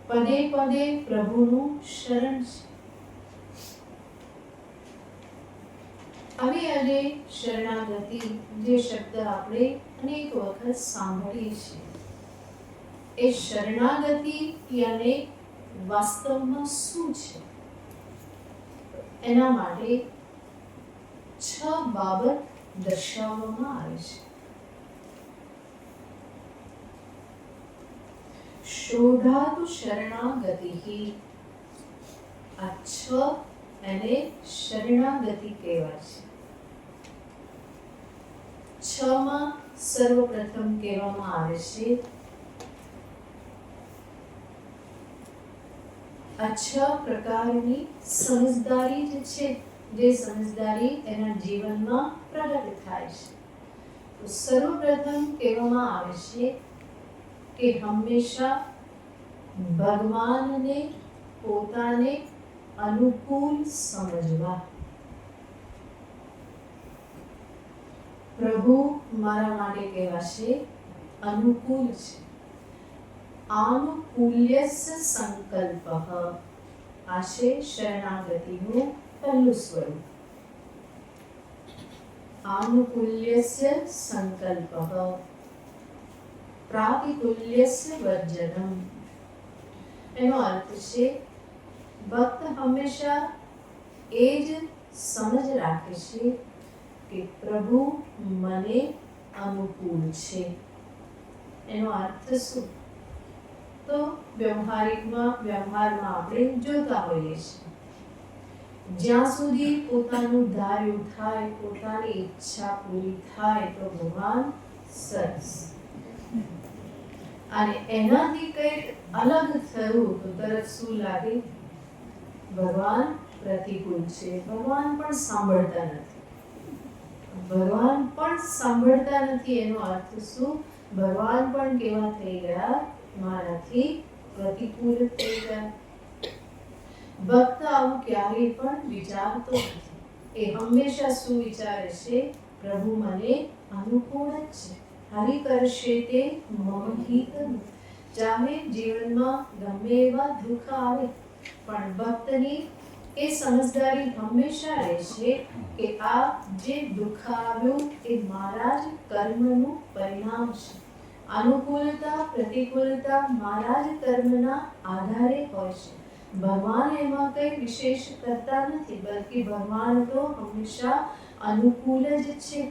પદે પદે પ્રભુનું શરણ છે. આવી આજે શરણાગતિ જે શબ્દ આપણે અનેક વખત સાંભળીએ છીએ, એ શરણાગતિ અને વાસ્તવમાં શું છે એના માટે 6 બાબત દર્શાવવામાં આવે છે. શોધાતુ શરણાગતિ, આ 6 એને શરણાગતિ કહેવાય છે. 6 માં સર્વપ્રથમ કહેવામાં આવે છે આ 6 પ્રકારની સમજદારી જે છે, જે સમજદારી એના જીવનમાં પ્રગટ થાય છે. તો સર્વપ્રથમ કહેવામાં આવે છે કે હંમેશા ભગવાનને પોતાને અનુકૂળ સમજવા. પ્રભુ મારા માટે કેવા છે? અનુકૂળ છે. આનુકૂલ્યસ્ય સંકલ્પઃ, આ છે શરણાગતિનું પહેલું સ્વરૂપ. આનુકૂલ્યસ્ય સંકલ્પઃ પ્રાતિકૂલ્યસ્ય વર્જનમ. એનો અર્થ છે ભક્ત હંમેશા એ જ સમજ રાખે છે કે પ્રભુ મને અનુકૂળ છે. એનો અર્થ શું? તો વ્યવહારમાં આપણે જોતા હોઈએ છીએ, જ્યાં સુધી પોતાનું ધાર્યું થાય, પોતાની ઈચ્છા પૂરી થાય તો ભગવાન સરસ, અને એનાથી કંઈક અલગ થયું તો તરત શું લાગે? ભગવાન પ્રતિકૂળ છે. ભગવાન પણ સાંભળતા નથી. ભગવાન પણ સાંભળતા નથી એનો અર્થ શું? ભગવાન પણ કેવા થઈ ગયા? મારાથી પ્રતિકૂળ થઈ ગયા. ભક્ત આવું ક્યારેય પણ વિચારતો નથી. એ હંમેશા શું વિચારે છે? પ્રભુ મને અનુકૂળ જ છે. હરિ કરશે તે મમ હિતમ. ચાહે જીવનમાં ગમે એવા દુઃખ આવે પણ ભક્તની એ સમજદારી હંમેશા રહેશે કે આ જે દુઃખ આવ્યું એ મારા જ કર્મનું પરિણામ છે. અનુકૂળતા પ્રતિકૂળતા મારા જ કર્મના આધારે હોય છે. ભગવાન એમાં કંઈ વિશેષ કરતા નથી, બલ્કે ભગવાન તો હંમેશા અનુકૂળ જ છે.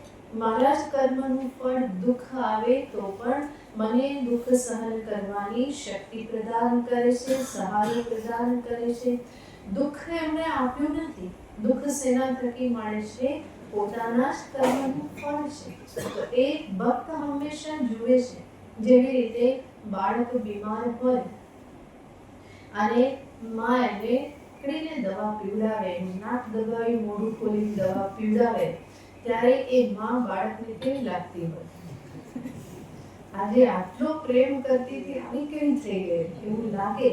મારા જ કર્મનું ફળ દુઃખ આવે તો પણ મને દુઃખ સહન કરવાની શક્તિ પ્રદાન કરે છે, સહાય પ્રદાન કરે છે. દુઃખ એમણે આપ્યું નથી. દુઃખ શેના થકી મળે છે? પોતાના જ કર્મનું ફળ છે. તો એ ભક્ત હંમેશા જુએ છે, જેવી રીતે બાળક બીમાર હોય અને માં એને પકડીને દવા પીવડાવે, નાક દબાવી મોઢું ખોલીને દવા પીવડાવે, ત્યારે એ માં બાળકને કેવી લાગતી હોય? આજે આટલો પ્રેમ કરતી હતી, આવી કેવી થઈ ગઈ એવું લાગે.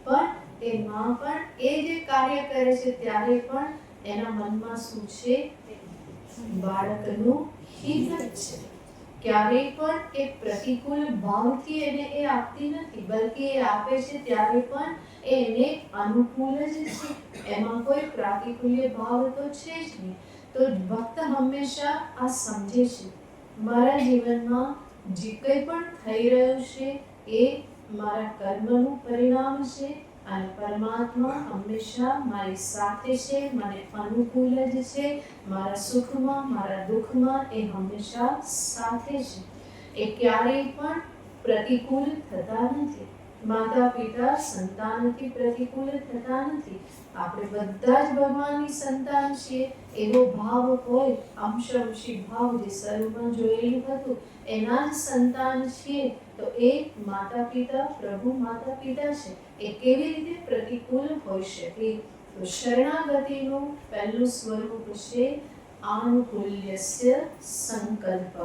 પણ એ માં પણ એ જે કાર્ય કરે છે ત્યારે પણ એના મનમાં શું છે? બાળકનું હિત જ છે. ક્યારેય પણ એ પ્રતિકૂળ ભાવથી એને એ આપતી નથી, બલ્કે એ આપે છે ત્યારે પણ એને અનુકૂળ જ છે. એમાં કોઈ પ્રાતિકૂલ્ય ભાવ તો છે જ નહીં. તો ભક્ત હંમેશા આ સમજે છે, મારા જીવનમાં જે કંઈ પણ થઈ રહ્યું છે એ મારા કર્મનું પરિણામ છે અને પરમાત્મા હંમેશા મારી સાથે છે, મને અનુકૂળ જ છે. મારા સુખમાં, મારા દુઃખમાં એ હંમેશા સાથે છે. એ ક્યારેય પણ પ્રતિકૂળ થતા નથી. માતા પિતા સંતાનથી પ્રતિકૂળ થતા નથી. આપણે બધા જ ભગવાનની સંતાન છીએ એવો ભાવ હોય, અંશી ભાવ જે શરૂમાં જોયેલું હતું એના જ સંતાન છીએ, તો એ માતા પિતા પ્રભુ માતા પિતા છે. એ કેવી રીતે પ્રતિકૂળ હોઈ શકે? તો શરણાગતિનું પહેલું સ્વરૂપ છે આનુકૂલ્યસ્ય સંકલ્પઃ.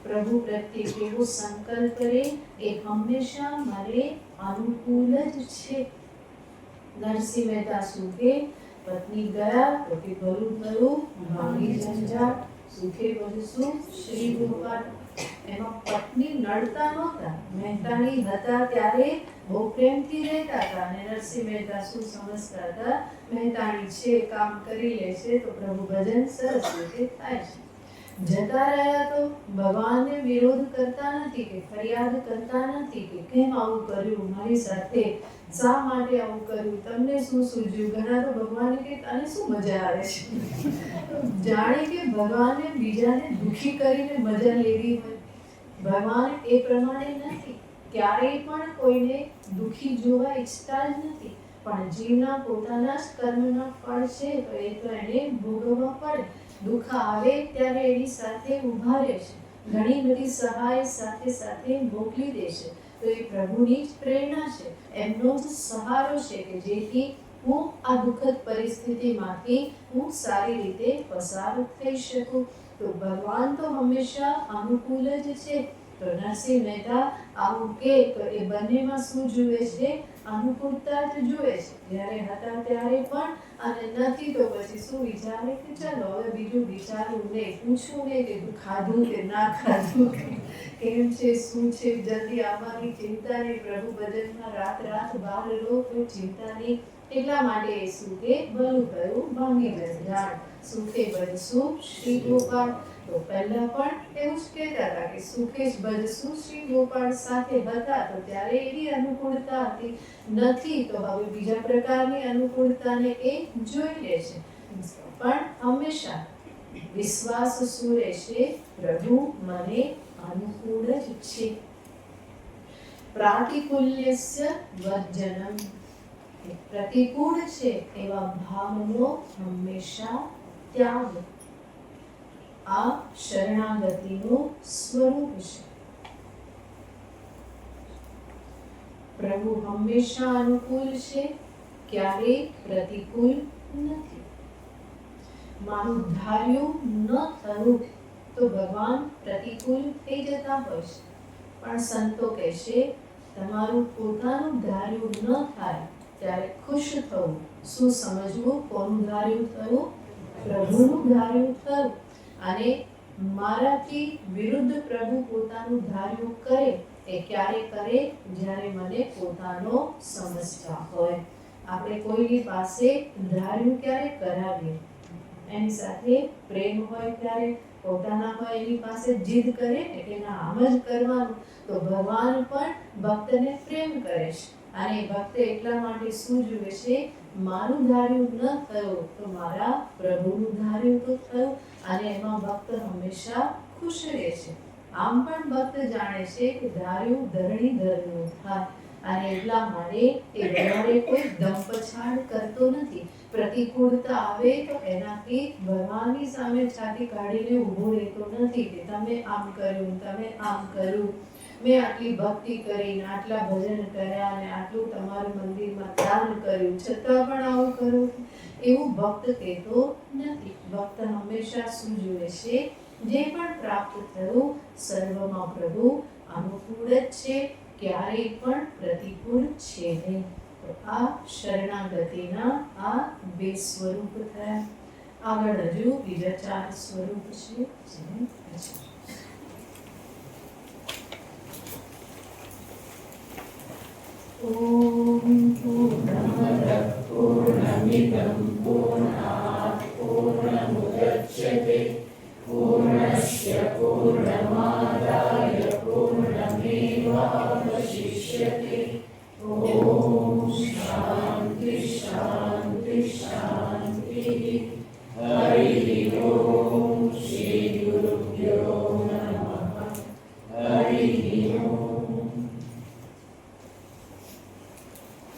પ્રભુ પ્રત્યે કેવો સંકલ્પ કરે? એ હંમેશા મારે અનુકૂળ જ છે. નરસિંહ મહેતા શું કે? પત્ની ગયા તો કે ભલું થયું, ભાંગી ઝંઝાટ, સુખે વધશું શ્રી ગોપાલ. એમાં પત્ની નડતા નહોતા. મહેતાની હતા ત્યારે બહુ પ્રેમથી રહેતા હતા અને નરસિંહ મહેતા શું સમજતા હતા? મહેતાણી છે, કામ કરી લે છે તો પ્રભુ ભજન સરસ રીતે થાય છે. જતા રહ્યા તો ભગવાનને વિરોધ કરતા નથી કે ફરિયાદ કરતા નથી કે કેમ આવું કર્યું મારી સાથે, શા માટે આવું કર્યું, તમને શું સૂઝ્યું. ઘણા તો ભગવાનને કે તને શું મજા આવે છે. જાણે કે ભગવાનને બીજાને દુઃખી કરીને મજા લેવી હોય. ભગવાન એ પ્રમાણે નથી, ક્યારેય પણ કોઈને દુઃખી જોવા ઈચ્છતા જ નથી. પણ જીવના પોતાના જ કર્મના ફળ છે તો એ તો એને ભોગવવા પડે. દુઃખ આવે ત્યારે એની સાથે ઊભા રહેશે, ઘણી બધી સહાય સાથે સાથે મોકલી દેશે. તો એ પ્રભુની જ પ્રેરણા છે, એમનો જ સહારો છે કે જેથી હું આ દુઃખદ પરિસ્થિતિમાંથી હું સારી રીતે પસાર થઈ શકું. તો ભગવાન તો હંમેશા અનુકૂળ જ છે. તો નરસિંહ મહેતા આવું કે તો એ બંનેમાં શું જુએ છે? અનુકૂળતા જ જુએ છે. જ્યારે હતા ત્યારે પણ અને નથી તો પછી શું વિચારે કે ચાલો હવે બીજું વિચારવું નહીં, પૂછવું નહીં કે તું ખાધું કે ના ખાધું, કેમ છે શું છે, જલ્દી આવવાની ચિંતા નહીં. પ્રભુ ભજનમાં રાત બહાર રહો કોઈ ચિંતા નહીં. એટલા માટે એ શું કે ભલું થયું ભાંગી જાણ સુખે ભજશું શ્રી ગોપાલ. તો પહેલા પણ એવું જ કહેતા હતા કે સુખે જ ભજશું શ્રી ગોપાળ સાથે હતા તો ત્યારે એવી અનુકૂળતા હતી. નથી તો હવે બીજા પ્રકારની અનુકૂળતાને એ જોઈ લે છે. પણ હંમેશા વિશ્વાસ શું રહેશે? પ્રભુ મને અનુકૂળ જ છે. પ્રાતિકૂલ્યસ્ય વર્જનમ, પ્રતિકૂળ છે એવા ભાવનો હંમેશા ત્યાગ. આ શરણાગતિનું સ્વરૂપ છે. પ્રભુ હંમેશા અનુકૂળ છે, ક્યારેય પ્રતિકૂળ નથી. મારું ધાર્યું ન થયું તો ભગવાન પ્રતિકૂળ થઈ જતા હોય છે. પણ સંતો કહેશે તમારું પોતાનું ધાર્યું ન થાય ત્યારે ખુશ થવું. શું સમજવું? કોનું ધાર્યું થયું? પ્રભુનું ધાર્યું થયું. અને મારાથી વિરુદ્ધ પ્રભુ પોતાનું ધાર્યું કરે એ ક્યારે કરે? જ્યારે મને પોતાનો સમજતા હોય. આપણે કોઈની પાસે ધાર્યું ક્યારે કરાવીએ? એની સાથે પ્રેમ હોય ત્યારે, પોતાના હોય એની પાસે જીદ કરે કે ના આમ જ કરવાનું. તો ભગવાન પણ ભક્તને પ્રેમ કરે છે. અને ભક્ત એટલા માટે શું જુએ છે? મારું ધાર્યું ન થયું તો મારા પ્રભુનું ધાર્યું તો થયું. અને એમાં ભક્ત હંમેશા ખુશ રહે છે. આમ પણ ભક્ત જાણે છે કે ધાર્યું ધરણી ધરનું થાય. અને એટલા માટે એ વધારે કોઈ દંપછાડ કરતો નથી. પ્રતિકૂળતા આવે તો એનાથી ભગવાનની સામે છાતી કાઢીને ઊભો રહેતો નથી કે તમે આમ કર્યું, તમે આમ કર્યું, મેં આટલી ભક્તિ કરીને આટલા ભજન કર્યા અને આટલું તમારા મંદિરમાં દાન કર્યું છતાં પણ આવું કરું. એવું ભક્ત કહેતો નથી. ભક્ત હંમેશા શું જુએ છે? જે પણ પ્રાપ્ત થયું સર્વમાં પ્રભુ અનુકૂળ જ છે, ક્યારેય પણ પ્રતિકૂળ છે નહીં. તો આ શરણાગતિના આ બે સ્વરૂપ થયા. આગળ હજુ બીજા 4 સ્વરૂપ છે. ઓમ પૂર્ણમદ પૂર્ણમિદં પૂર્ણાત પૂર્ણમુદચ્યતે પૂર્ણસ્ય પૂર્ણમાદાય પૂર્ણમેવાવશિષ્યતે. ઓમ શાંતિ શાંતિ શાંતિ. હરિ ઓમ શ્રી